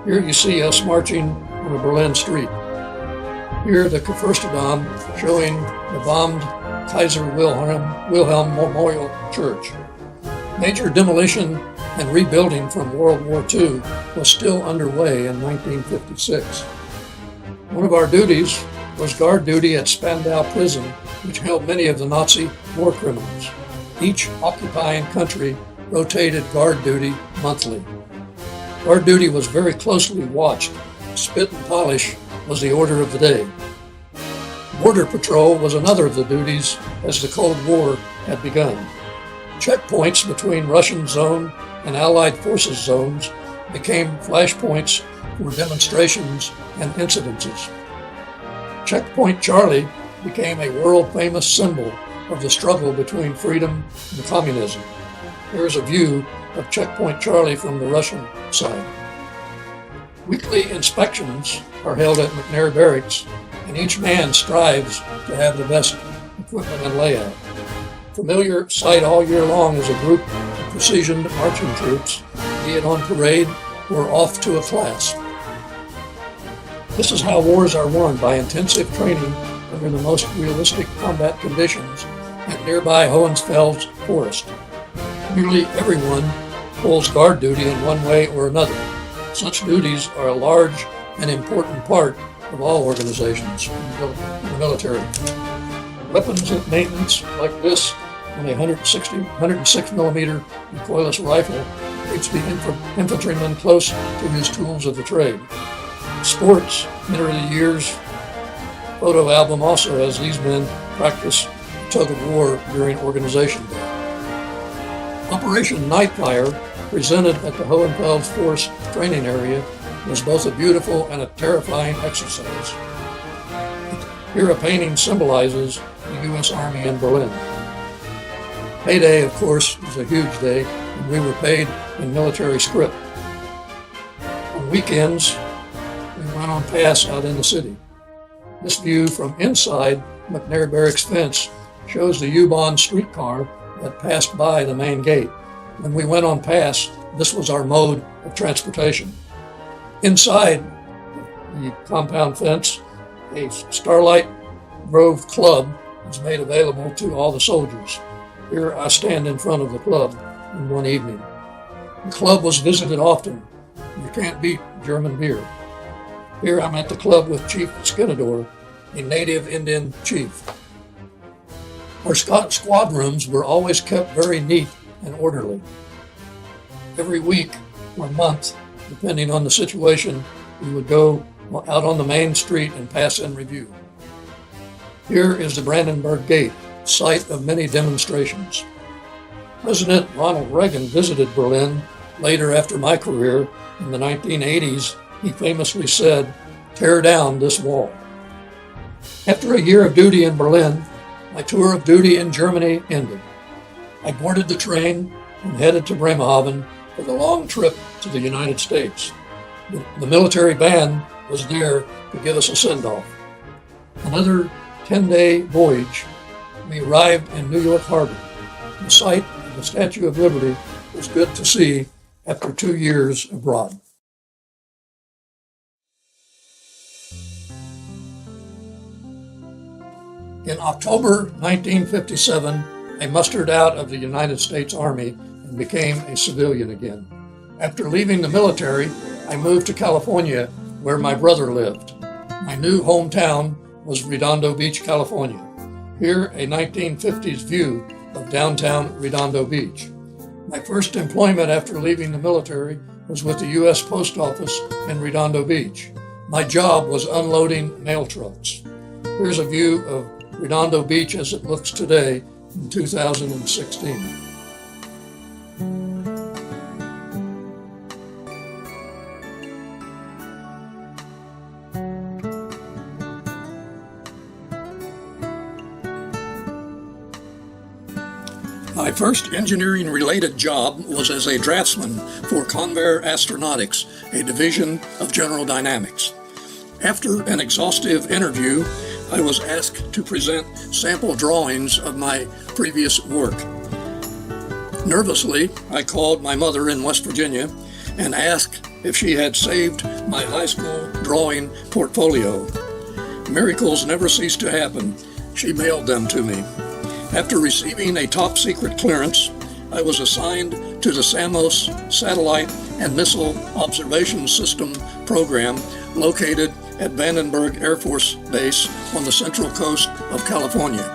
Here you see us marching on a Berlin street. Here the Kurfürstendamm showing the bombed Kaiser Wilhelm Memorial Church. Major demolition and rebuilding from World War II was still underway in 1956. One of our duties was guard duty at Spandau Prison, which held many of the Nazi war criminals. Each occupying country rotated guard duty monthly. Guard duty was very closely watched. Spit and polish was the order of the day. Border patrol was another of the duties as the Cold War had begun. Checkpoints between Russian zone and Allied forces zones became flashpoints for demonstrations and incidences. Checkpoint Charlie became a world-famous symbol of the struggle between freedom and communism. Here is a view of Checkpoint Charlie from the Russian side. Weekly inspections are held at McNair Barracks, and each man strives to have the best equipment and layout. Familiar sight all year long is a group of precision marching troops, be it on parade or off to a class. This is how wars are won, by intensive training under the most realistic combat conditions at nearby Hohenfels Forest. Nearly everyone pulls guard duty in one way or another. Such duties are a large and important part of all organizations in the military. Weapons maintenance like this on a 106 millimeter recoilless rifle keeps the infantryman close to his tools of the trade. Sports, enter the year's photo album also has these men practice tug of war during organization day. Operation Nightfire, presented at the Hohenfels Force training area, was both a beautiful and a terrifying exercise. Here a painting symbolizes the U.S. Army in Berlin. Payday, of course, was a huge day, and we were paid in military scrip. On weekends, we went on pass out in the city. This view from inside McNair Barracks fence shows the U-Bahn streetcar that passed by the main gate. When we went on pass, this was our mode of transportation. Inside the compound fence, a Starlight Grove Club is made available to all the soldiers. Here I stand in front of the club in one evening. The club was visited often. You can't beat German beer. Here I'm at the club with Chief Skinador, a native Indian chief. Our squad rooms were always kept very neat and orderly. Every week or month, depending on the situation, we would go out on the main street and pass in review. Here is the Brandenburg Gate, site of many demonstrations. President Ronald Reagan visited Berlin later after my career in the 1980s he famously said, "Tear down this wall." After a year of duty in Berlin, my tour of duty in Germany ended. I boarded the train and headed to Bremerhaven for the long trip to the United States. The military band was there to give us a send-off. Another 10-day voyage, we arrived in New York Harbor. The sight of the Statue of Liberty was good to see after 2 years abroad. In October 1957, I mustered out of the United States Army and became a civilian again. After leaving the military, I moved to California, where my brother lived. My new hometown was Redondo Beach, California. Here, a 1950s view of downtown Redondo Beach. My first employment after leaving the military was with the U.S. Post Office in Redondo Beach. My job was unloading mail trucks. Here's a view of Redondo Beach as it looks today in 2016. My first engineering-related job was as a draftsman for Convair Astronautics, a division of General Dynamics. After an exhaustive interview, I was asked to present sample drawings of my previous work. Nervously, I called my mother in West Virginia and asked if she had saved my high school drawing portfolio. Miracles never cease to happen. She mailed them to me. After receiving a top-secret clearance, I was assigned to the Samos Satellite and Missile Observation System program located at Vandenberg Air Force Base on the central coast of California.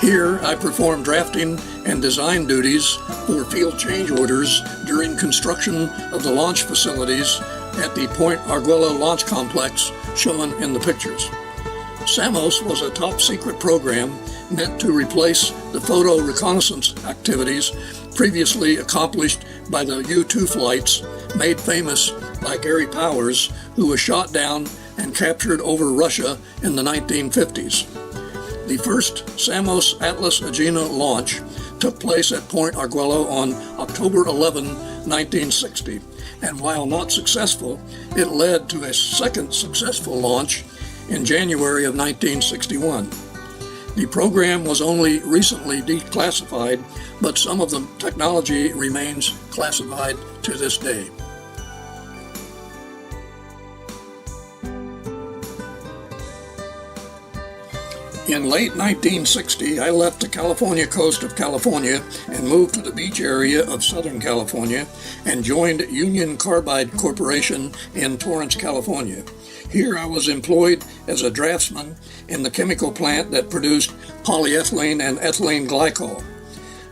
Here, I performed drafting and design duties for field change orders during construction of the launch facilities at the Point Arguello Launch Complex shown in the pictures. Samos was a top-secret program meant to replace the photo reconnaissance activities previously accomplished by the U-2 flights made famous by Gary Powers, who was shot down and captured over Russia in the 1950s. The first Samos Atlas Agena launch took place at Point Arguello on October 11, 1960, and while not successful, it led to a second successful launch in January of 1961. The program was only recently declassified, but some of the technology remains classified to this day. In late 1960, I left the California coast of California and moved to the beach area of Southern California and joined Union Carbide Corporation in Torrance, California. Here I was employed as a draftsman in the chemical plant that produced polyethylene and ethylene glycol.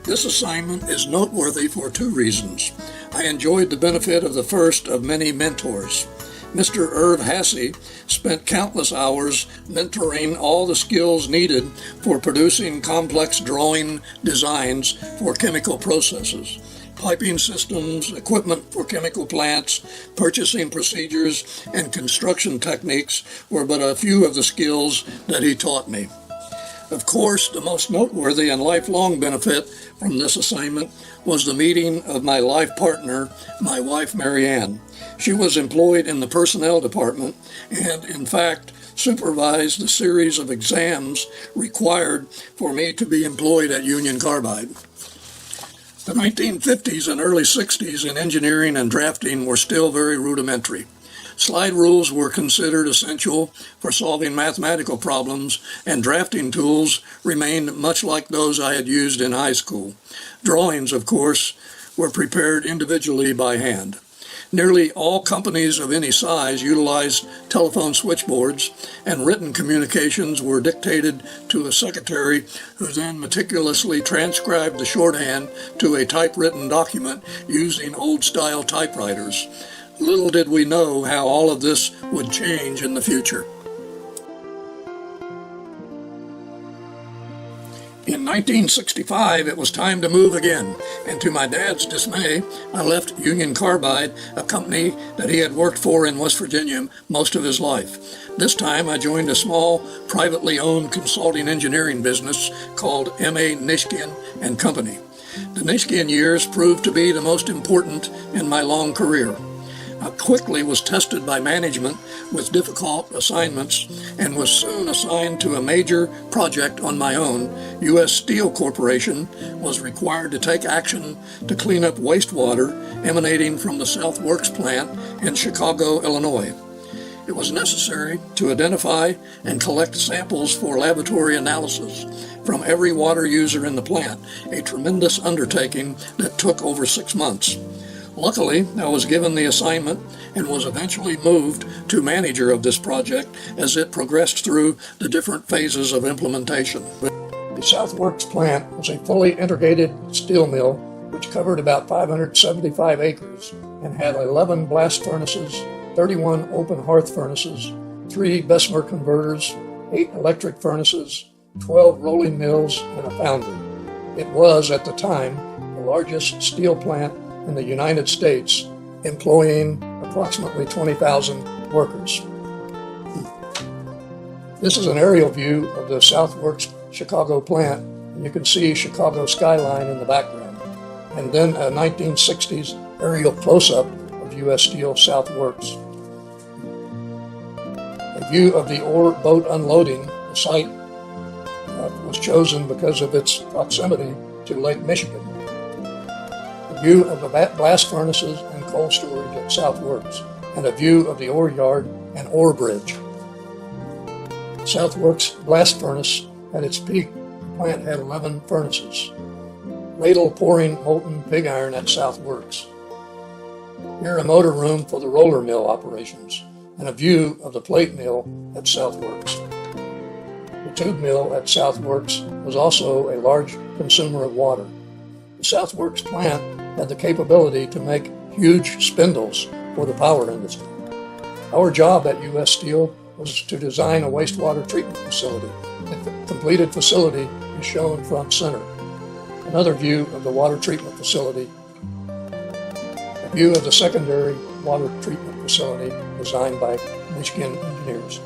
This assignment is noteworthy for two reasons. I enjoyed the benefit of the first of many mentors. Mr. Irv Hassey spent countless hours mentoring all the skills needed for producing complex drawing designs for chemical processes. Piping systems, equipment for chemical plants, purchasing procedures, and construction techniques were but a few of the skills that he taught me. Of course, the most noteworthy and lifelong benefit from this assignment was the meeting of my life partner, my wife, Mary Ann. She was employed in the personnel department and, in fact, supervised the series of exams required for me to be employed at Union Carbide. The 1950s and early 60s in engineering and drafting were still very rudimentary. Slide rules were considered essential for solving mathematical problems, and drafting tools remained much like those I had used in high school. Drawings, of course, were prepared individually by hand. Nearly all companies of any size utilized telephone switchboards, and written communications were dictated to a secretary who then meticulously transcribed the shorthand to a typewritten document using old-style typewriters. Little did we know how all of this would change in the future. In 1965, it was time to move again, and to my dad's dismay, I left Union Carbide, a company that he had worked for in West Virginia most of his life. This time, I joined a small, privately owned consulting engineering business called M.A. Nishkin and Company. The Nishkin years proved to be the most important in my long career. I quickly was tested by management with difficult assignments and was soon assigned to a major project on my own. U.S. Steel Corporation was required to take action to clean up wastewater emanating from the South Works plant in Chicago, Illinois. It was necessary to identify and collect samples for laboratory analysis from every water user in the plant, a tremendous undertaking that took over 6 months. Luckily, I was given the assignment and was eventually moved to manager of this project as it progressed through the different phases of implementation. The South Works plant was a fully integrated steel mill which covered about 575 acres and had 11 blast furnaces, 31 open hearth furnaces, 3 Bessemer converters, 8 electric furnaces, 12 rolling mills, and a foundry. It was, at the time, the largest steel plant in the United States, employing approximately 20,000 workers. This is an aerial view of the South Works Chicago plant, and you can see Chicago skyline in the background. And then a 1960s aerial close-up of U.S. Steel South Works. A view of the ore boat unloading. The site was chosen because of its proximity to Lake Michigan. View of the blast furnaces and coal storage at South Works, and a view of the ore yard and ore bridge. South Works blast furnace at its peak, the plant had 11 furnaces. Ladle pouring molten pig iron at South Works. Here a motor room for the roller mill operations, and a view of the plate mill at South Works. The tube mill at South Works was also a large consumer of water. The South Works plant had the capability to make huge spindles for the power industry. Our job at U.S. Steel was to design a wastewater treatment facility. The completed facility is shown front center. Another view of the water treatment facility. A view of the secondary water treatment facility designed by Michigan engineers.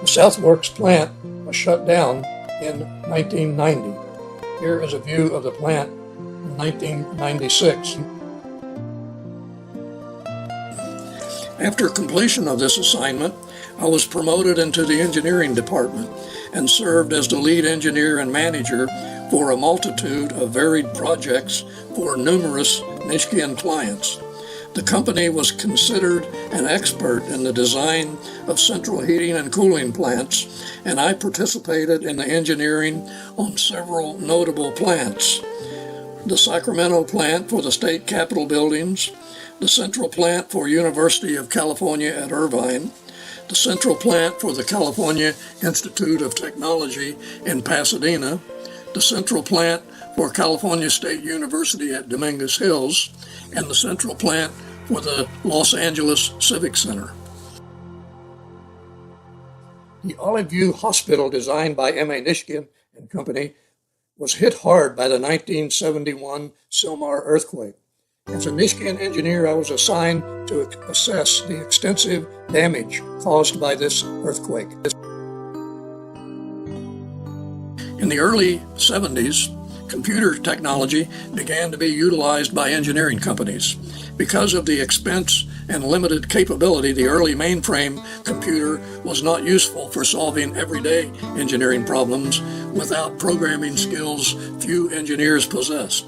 The South Works plant was shut down in 1990. Here is a view of the plant in 1996. After completion of this assignment, I was promoted into the engineering department and served as the lead engineer and manager for a multitude of varied projects for numerous Nishkin clients. The company was considered an expert in the design of central heating and cooling plants, and I participated in the engineering on several notable plants. The Sacramento plant for the state capitol buildings, the central plant for University of California at Irvine, the central plant for the California Institute of Technology in Pasadena, the central plant for California State University at Dominguez Hills, and the central plant for the Los Angeles Civic Center. The Olive View Hospital, designed by M.A. Nishkin and Company, was hit hard by the 1971 Sylmar earthquake. As a Nishkin engineer, I was assigned to assess the extensive damage caused by this earthquake. In the early 70s, computer technology began to be utilized by engineering companies. Because of the expense and limited capability, the early mainframe computer was not useful for solving everyday engineering problems without programming skills few engineers possessed.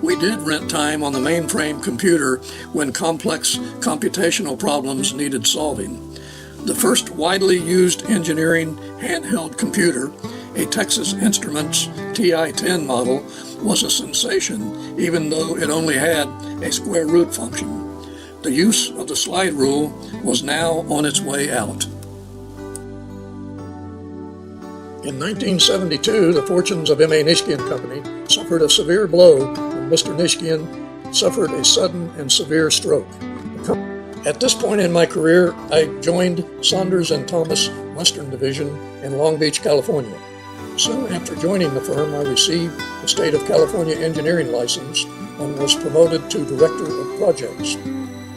We did rent time on the mainframe computer when complex computational problems needed solving. The first widely used engineering handheld computer, a Texas Instruments TI-10 model, was a sensation, even though it only had a square root function. The use of the slide rule was now on its way out. In 1972, the fortunes of M.A. Nishkin Company suffered a severe blow when Mr. Nishkin suffered a sudden and severe stroke. At this point in my career, I joined Saunders and Thomas Western Division in Long Beach, California. Soon after joining the firm, I received the State of California engineering license and was promoted to Director of Projects.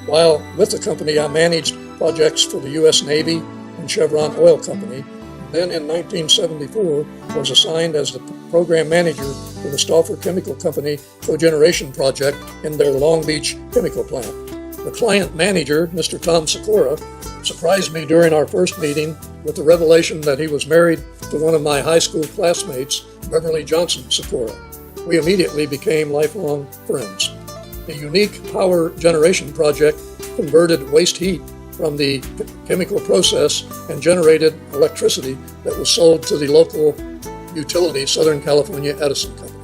While with the company, I managed projects for the U.S. Navy and Chevron Oil Company. Then in 1974, was assigned as the program manager for the Stauffer Chemical Company cogeneration project in their Long Beach chemical plant. The client manager, Mr. Tom Sikora, surprised me during our first meeting with the revelation that he was married to one of my high school classmates, Beverly Johnson Sikora. We immediately became lifelong friends. The unique power generation project converted waste heat from the chemical process and generated electricity that was sold to the local utility, Southern California Edison Company.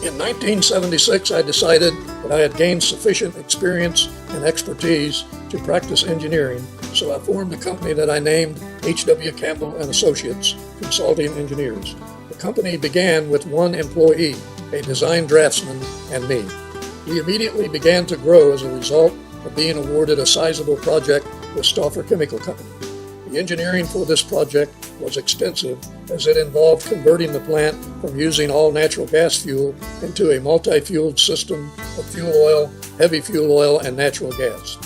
In 1976, I decided that I had gained sufficient experience and expertise to practice engineering, so I formed a company that I named H.W.Campbell and Associates, Consulting Engineers. The company began with one employee, a design draftsman, and me. We immediately began to grow as a result of being awarded a sizable project with Stauffer Chemical Company. The engineering for this project was extensive, as it involved converting the plant from using all natural gas fuel into a multi-fueled system of fuel oil, heavy fuel oil, and natural gas.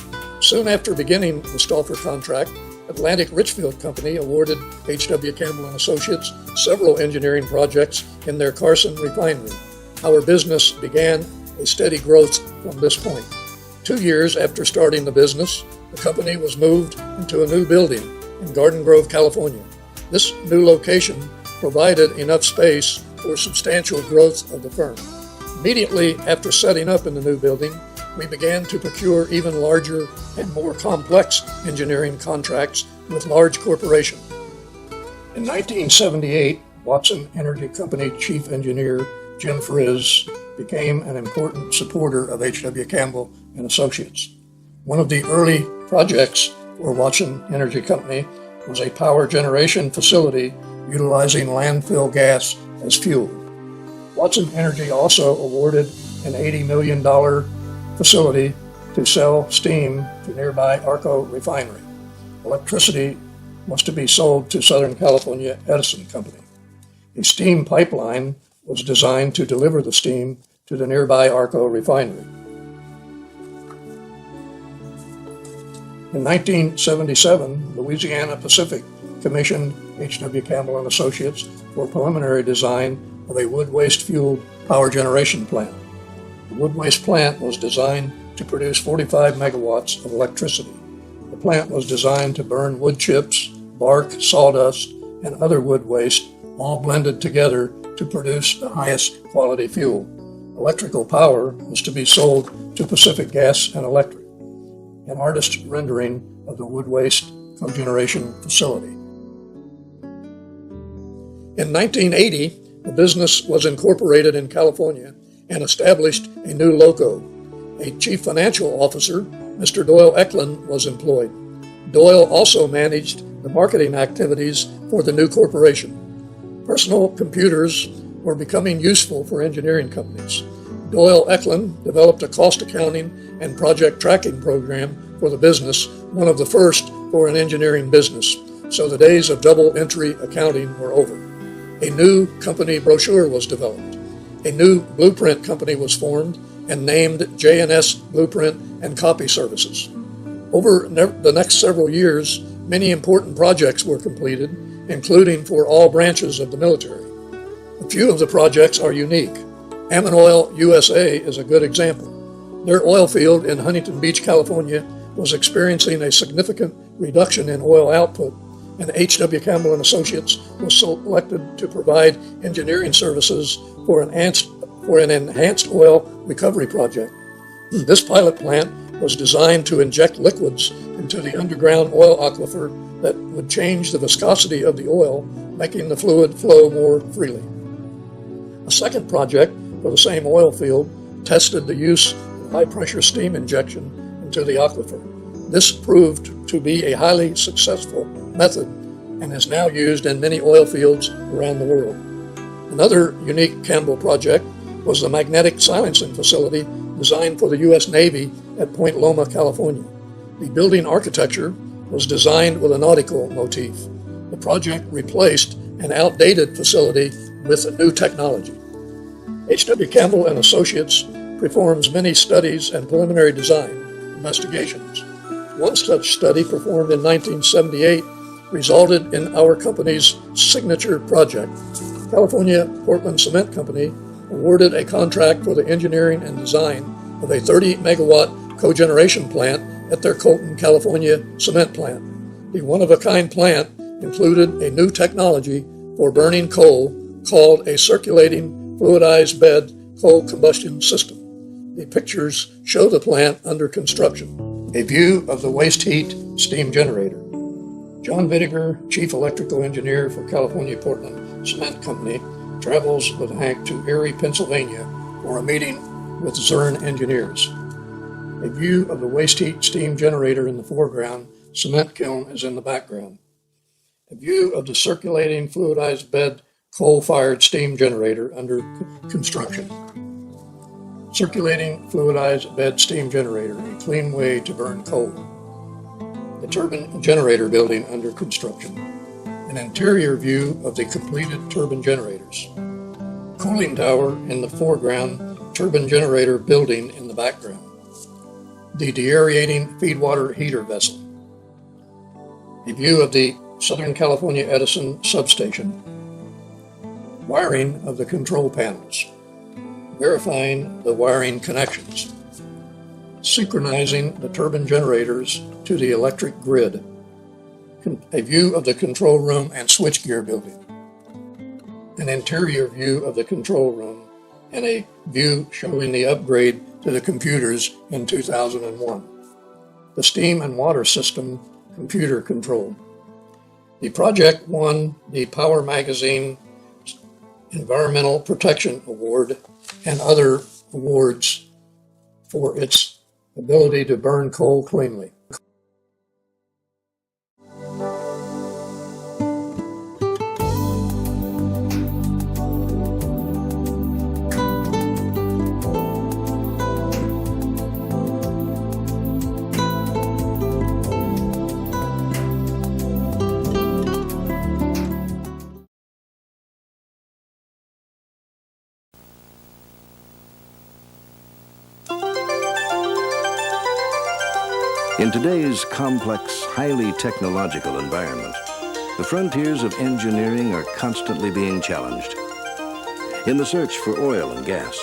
Soon after beginning the Stauffer contract, Atlantic Richfield Company awarded H.W.Campbell and Associates several engineering projects in their Carson refinery. Our business began a steady growth from this point. 2 years after starting the business, the company was moved into a new building in Garden Grove, California. This new location provided enough space for substantial growth of the firm. Immediately after setting up in the new building, we began to procure even larger and more complex engineering contracts with large corporations. In 1978, Watson Energy Company Chief Engineer Jim Frizz became an important supporter of H.W. Campbell and Associates. One of the early projects for Watson Energy Company was a power generation facility utilizing landfill gas as fuel. Watson Energy also awarded an $80 million facility to sell steam to nearby Arco refinery. Electricity was to be sold to Southern California Edison Company. A steam pipeline was designed to deliver the steam to the nearby Arco refinery. In 1977, Louisiana Pacific commissioned H.W. Campbell and Associates for preliminary design of a wood waste-fueled power generation plant. The wood waste plant was designed to produce 45 megawatts of electricity. The plant was designed to burn wood chips, bark, sawdust, and other wood waste, all blended together to produce the highest quality fuel. Electrical power was to be sold to Pacific Gas and Electric. An artist's rendering of the wood waste cogeneration facility. In 1980, the business was incorporated in California and established a new logo. A chief financial officer, Mr. Doyle Eklund, was employed. Doyle also managed the marketing activities for the new corporation. Personal computers were becoming useful for engineering companies. Doyle Eklund developed a cost accounting and project tracking program for the business, one of the first for an engineering business, so the days of double entry accounting were over. A new company brochure was developed. A new blueprint company was formed and named J&S Blueprint and Copy Services. Over the next several years, many important projects were completed, including for all branches of the military. A few of the projects are unique. Ammon Oil USA is a good example. Their oil field in Huntington Beach, California, was experiencing a significant reduction in oil output, and H.W. Campbell and Associates was selected to provide engineering services for an enhanced oil recovery project. This pilot plant was designed to inject liquids into the underground oil aquifer that would change the viscosity of the oil, making the fluid flow more freely. A second project for the same oil field tested the use of high-pressure steam injection into the aquifer. This proved to be a highly successful method and is now used in many oil fields around the world. Another unique Campbell project was the magnetic silencing facility designed for the U.S. Navy at Point Loma, California. The building architecture was designed with a nautical motif. The project replaced an outdated facility with a new technology. H.W.Campbell and Associates performs many studies and preliminary design investigations. One such study performed in 1978 resulted in our company's signature project. California Portland Cement Company awarded a contract for the engineering and design of a 30-megawatt cogeneration plant at their Colton, California cement plant. The one-of-a-kind plant included a new technology for burning coal called a circulating fluidized bed coal combustion system. The pictures show the plant under construction. A view of the waste heat steam generator. John Vittiger, Chief Electrical Engineer for California Portland Cement Company, travels with Hank to Erie, Pennsylvania for a meeting with Zurn engineers. A view of the waste heat steam generator in the foreground, cement kiln is in the background. A view of the circulating fluidized bed coal-fired steam generator under construction. Circulating fluidized bed steam generator, a clean way to burn coal. The turbine generator building under construction. An interior view of the completed turbine generators. Cooling tower in the foreground, turbine generator building in the background. The deaerating feedwater heater vessel. A view of the Southern California Edison substation. Wiring of the control panels. Verifying the wiring connections. Synchronizing the turbine generators to the electric grid. A view of the control room and switchgear building. An interior view of the control room and a view showing the upgrade to the computers in 2001. The steam and water system computer control. The project won the Power Magazine Environmental Protection Award and other awards for its ability to burn coal cleanly. In today's complex, highly technological environment, the frontiers of engineering are constantly being challenged. In the search for oil and gas,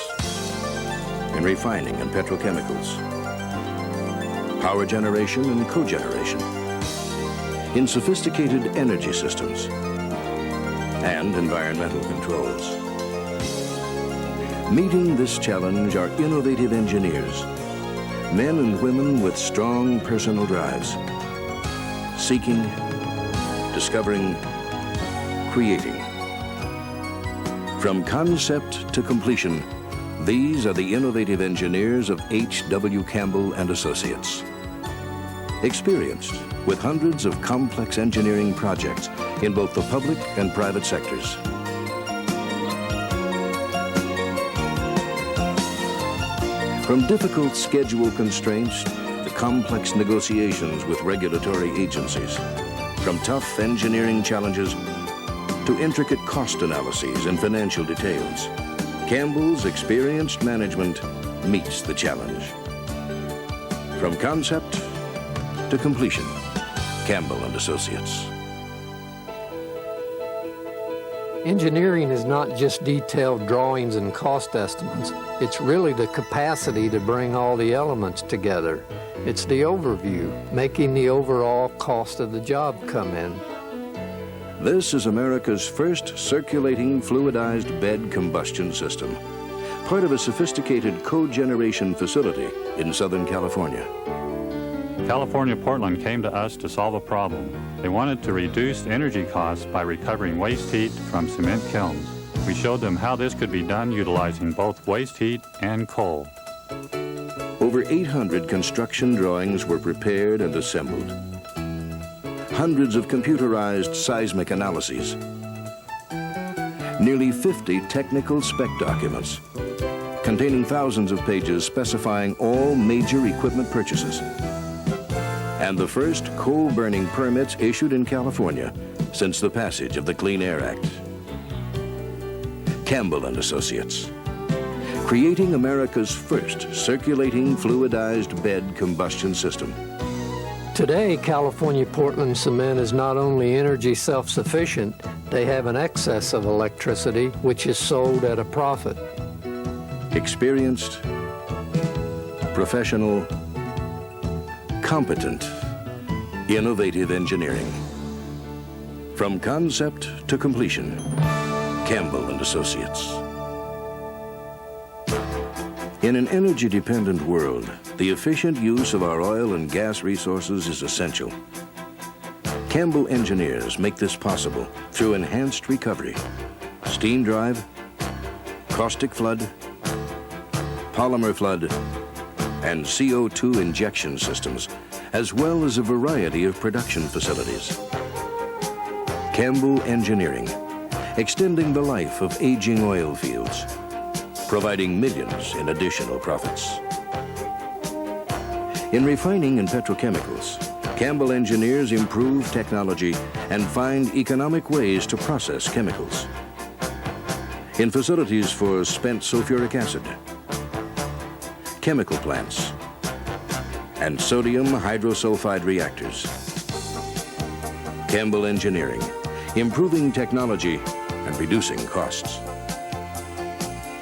in refining and petrochemicals, power generation and cogeneration, in sophisticated energy systems, and environmental controls. Meeting this challenge are innovative engineers, men and women with strong personal drives, seeking, discovering, creating. From concept to completion, these are the innovative engineers of H.W.Campbell and Associates. Experienced with hundreds of complex engineering projects in both the public and private sectors. From difficult schedule constraints to complex negotiations with regulatory agencies, from tough engineering challenges to intricate cost analyses and financial details, Campbell's experienced management meets the challenge. From concept to completion, Campbell and Associates. Engineering is not just detailed drawings and cost estimates. It's really the capacity to bring all the elements together. It's the overview, making the overall cost of the job come in. This is America's first circulating fluidized bed combustion system, part of a sophisticated cogeneration facility in Southern California. California Portland came to us to solve a problem. They wanted to reduce energy costs by recovering waste heat from cement kilns. We showed them how this could be done utilizing both waste heat and coal. Over 800 construction drawings were prepared and assembled. Hundreds of computerized seismic analyses. Nearly 50 technical spec documents containing thousands of pages specifying all major equipment purchases. And the first coal-burning permits issued in California since the passage of the Clean Air Act. Campbell and Associates, creating America's first circulating fluidized bed combustion system. Today, California Portland Cement is not only energy self-sufficient, they have an excess of electricity which is sold at a profit. Experienced, professional, competent, innovative engineering. From concept to completion, Campbell and Associates. In an energy-dependent world, the efficient use of our oil and gas resources is essential. Campbell engineers make this possible through enhanced recovery, steam drive, caustic flood, polymer flood, and CO2 injection systems, as well as a variety of production facilities. Campbell Engineering, extending the life of aging oil fields, providing millions in additional profits. In refining and petrochemicals, Campbell engineers improve technology and find economic ways to process chemicals. In facilities for spent sulfuric acid, chemical plants, and sodium hydrosulfide reactors. Campbell Engineering, improving technology and reducing costs.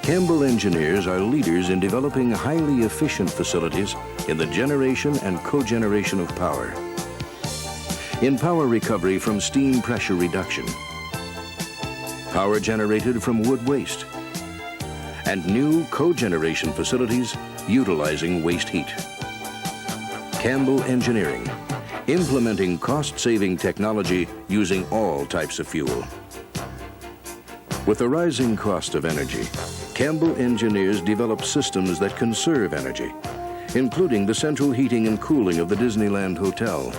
Campbell engineers are leaders in developing highly efficient facilities in the generation and cogeneration of power. In power recovery from steam pressure reduction, power generated from wood waste, and new cogeneration facilities utilizing waste heat. Campbell Engineering, implementing cost-saving technology using all types of fuel. With the rising cost of energy, Campbell engineers develop systems that conserve energy, including the central heating and cooling of the Disneyland Hotel,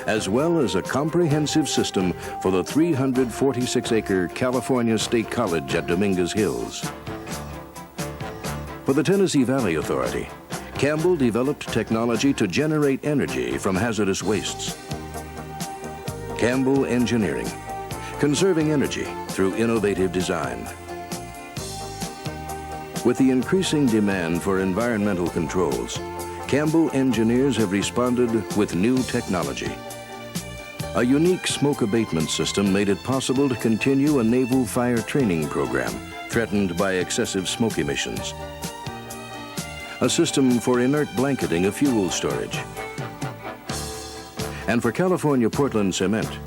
as well as a comprehensive system for the 346-acre California State College at Dominguez Hills. For the Tennessee Valley Authority, Campbell developed technology to generate energy from hazardous wastes. Campbell Engineering, conserving energy through innovative design. With the increasing demand for environmental controls, Campbell engineers have responded with new technology. A unique smoke abatement system made it possible to continue a naval fire training program threatened by excessive smoke emissions. A system for inert blanketing of fuel storage. And for California Portland Cement,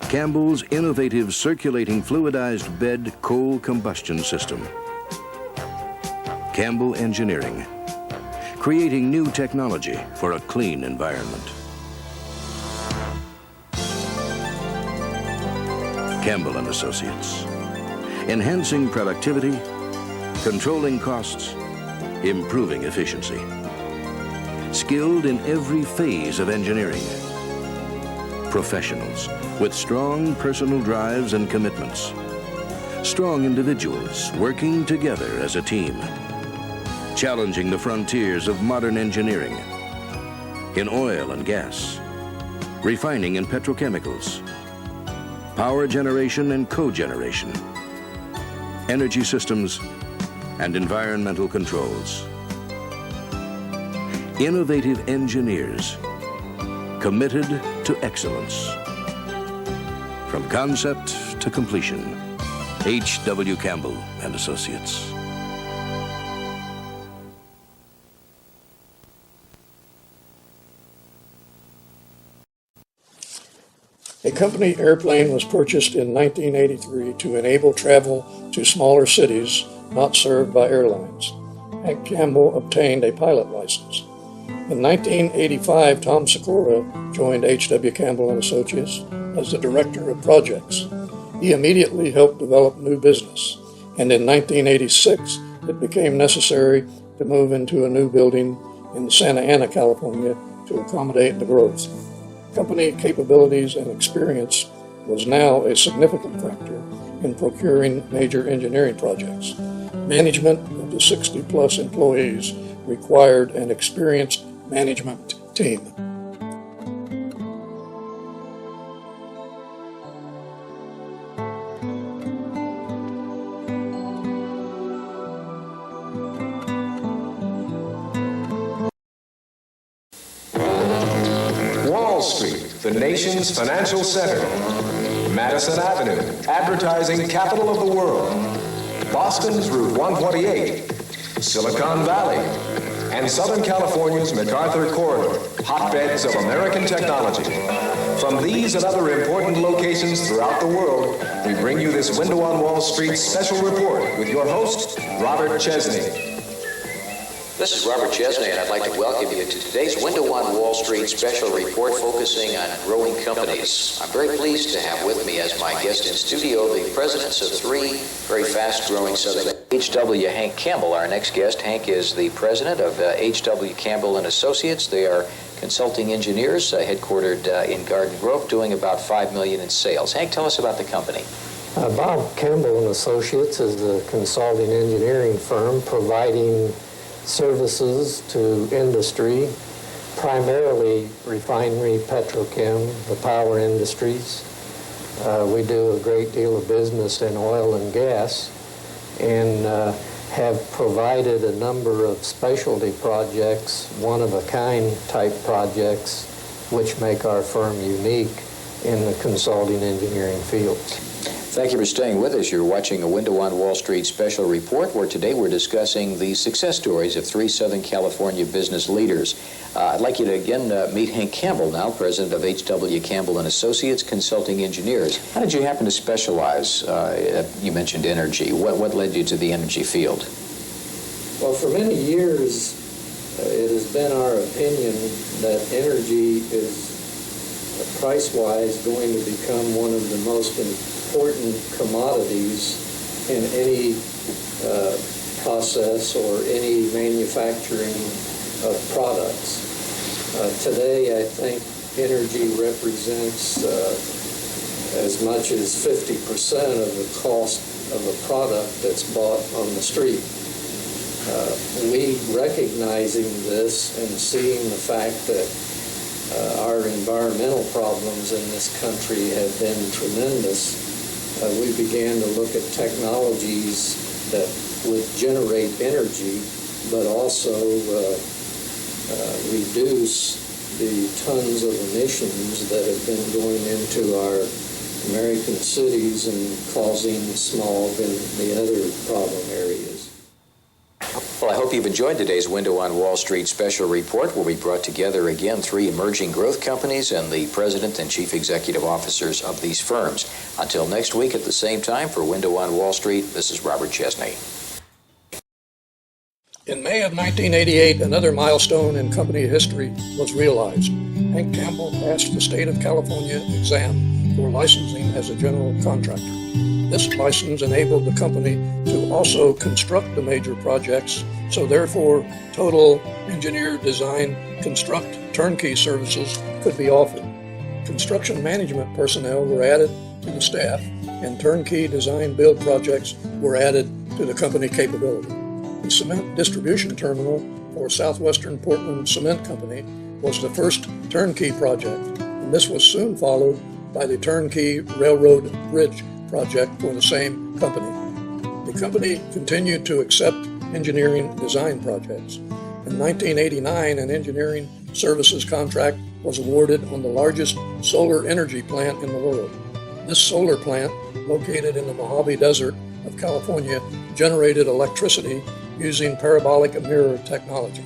Campbell's innovative circulating fluidized bed coal combustion system. Campbell Engineering, creating new technology for a clean environment. Campbell and Associates, enhancing productivity, controlling costs, improving efficiency. Skilled in every phase of engineering. Professionals with strong personal drives and commitments. Strong individuals working together as a team. Challenging the frontiers of modern engineering in oil and gas, refining and petrochemicals, power generation and cogeneration, energy systems, and environmental controls. Innovative engineers committed to excellence. From concept to completion, H.W.Campbell and Associates. A company airplane was purchased in 1983 to enable travel to smaller cities not served by airlines. Hank Campbell obtained a pilot license. In 1985, Tom Sikora joined H.W. Campbell and Associates as the director of projects. He immediately helped develop new business, and in 1986, it became necessary to move into a new building in Santa Ana, California, to accommodate the growth. Company capabilities and experience was now a significant factor in procuring major engineering projects. Management of the 60-plus employees required an experienced management team. Street, the nation's financial center. Madison Avenue, advertising capital of the world. Boston's Route 128, Silicon Valley, and Southern California's MacArthur Corridor, hotbeds of American technology. From these and other important locations throughout the world, we bring you this Window on Wall Street special report with your host, Robert Chesney. This is Robert Chesney, and I'd like to welcome you to today's Window on Wall Street special report focusing on growing companies. I'm very pleased to have with me as my guest in studio the presidents of three very fast-growing Southern H.W. Hank Campbell. Our next guest, Hank, is the president of H.W.Campbell and Associates. They are consulting engineers headquartered in Garden Grove, doing about $5 million in sales. Hank, tell us about the company. Bob Campbell and Associates is a consulting engineering firm providing services to industry, primarily refinery, petrochem, the power industries. We do a great deal of business in oil and gas, and have provided a number of specialty projects, one-of-a-kind type projects, which make our firm unique in the consulting engineering field. Thank you for staying with us. You're watching a Window on Wall Street special report, where today we're discussing the success stories of three Southern California business leaders. I'd like you to again meet Hank Campbell now, president of H.W.Campbell and Associates, consulting engineers. How did you happen to specialize? You mentioned energy. What led you to the energy field? Well, for many years, it has been our opinion that energy is, price-wise, going to become one of the most important commodities in any process or any manufacturing of products. Today, I think energy represents as much as 50% of the cost of a product that's bought on the street. We recognizing this and seeing the fact that our environmental problems in this country have been tremendous, we began to look at technologies that would generate energy, but also reduce the tons of emissions that have been going into our American cities and causing smog and the other problem areas. Well, I hope you've enjoyed today's Window on Wall Street special report, where we brought together again three emerging growth companies and the president and chief executive officers of these firms. Until next week at the same time, for Window on Wall Street, this is Robert Chesney. In May of 1988, another milestone in company history was realized. Hank Campbell passed the state of California exam for licensing as a general contractor. This license enabled the company to also construct the major projects, so therefore total engineer, design, construct, turnkey services could be offered. Construction management personnel were added to the staff, and turnkey design build projects were added to the company capability. The cement distribution terminal for Southwestern Portland Cement Company was the first turnkey project, and this was soon followed by the turnkey railroad bridge project for the same company. The company continued to accept engineering design projects. In 1989, an engineering services contract was awarded on the largest solar energy plant in the world. This solar plant, located in the Mojave Desert of California, generated electricity using parabolic mirror technology.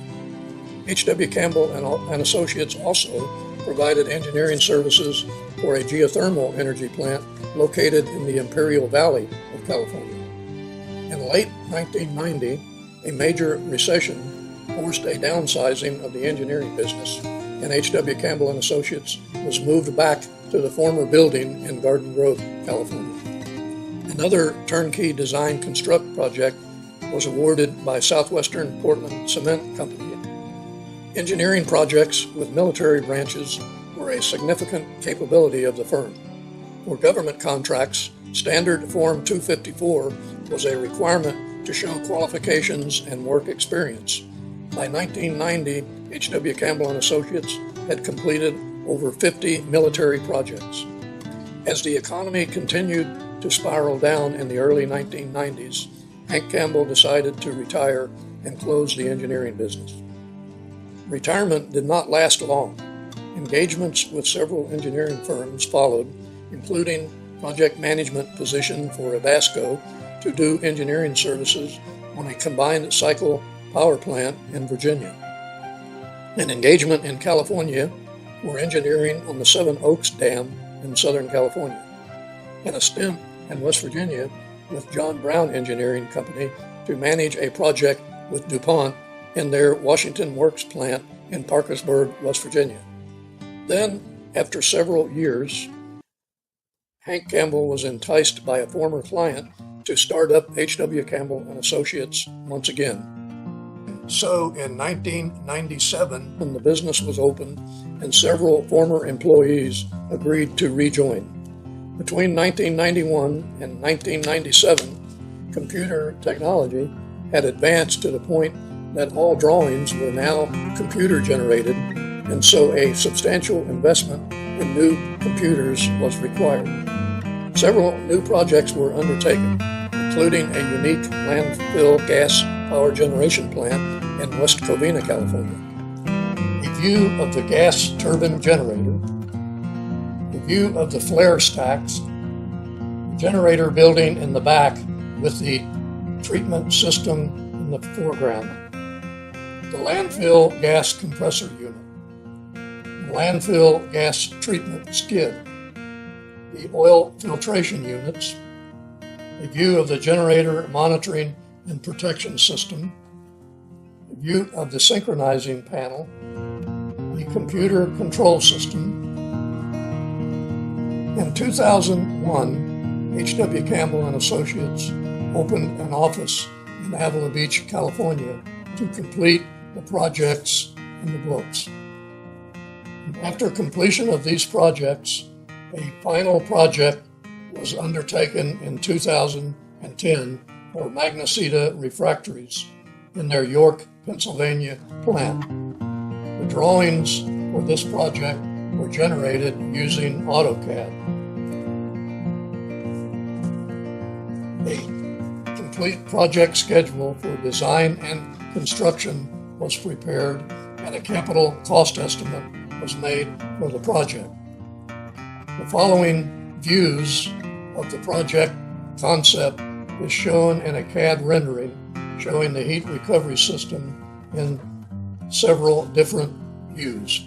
H.W.Campbell and Associates also provided engineering services for a geothermal energy plant located in the Imperial Valley of California. In late 1990, a major recession forced a downsizing of the engineering business, and H.W.Campbell and Associates was moved back to the former building in Garden Grove, California. Another turnkey design construct project was awarded by Southwestern Portland Cement Company. Engineering projects with military branches were a significant capability of the firm. For government contracts, Standard Form 254 was a requirement to show qualifications and work experience. By 1990, H.W.Campbell and Associates had completed over 50 military projects. As the economy continued to spiral down in the early 1990s, Hank Campbell decided to retire and close the engineering business. Retirement did not last long. Engagements with several engineering firms followed, including project management position for Abasco to do engineering services on a combined cycle power plant in Virginia. An engagement in California for engineering on the Seven Oaks Dam in Southern California. And a stint in West Virginia with John Brown Engineering Company to manage a project with DuPont in their Washington Works plant in Parkersburg, West Virginia. Then, after several years, Hank Campbell was enticed by a former client to start up H.W.Campbell and Associates once again. So in 1997, when the business was opened and several former employees agreed to rejoin. Between 1991 and 1997, computer technology had advanced to the point that all drawings were now computer generated, and so a substantial investment in new computers was required. Several new projects were undertaken, including a unique landfill gas power generation plant in West Covina, California. A view of the gas turbine generator, a view of the flare stacks, the generator building in the back with the treatment system in the foreground, the landfill gas compressor unit, the landfill gas treatment skid, the oil filtration units, a view of the generator monitoring and protection system, a view of the synchronizing panel, the computer control system. In 2001, H.W.Campbell and Associates opened an office in Avila Beach, California, to complete the projects in the books. And after completion of these projects, a final project was undertaken in 2010 for Magnesita Refractories in their York, Pennsylvania plant. The drawings for this project were generated using AutoCAD. A complete project schedule for design and construction was prepared, and a capital cost estimate was made for the project. The following views of the project concept is shown in a CAD rendering showing the heat recovery system in several different views.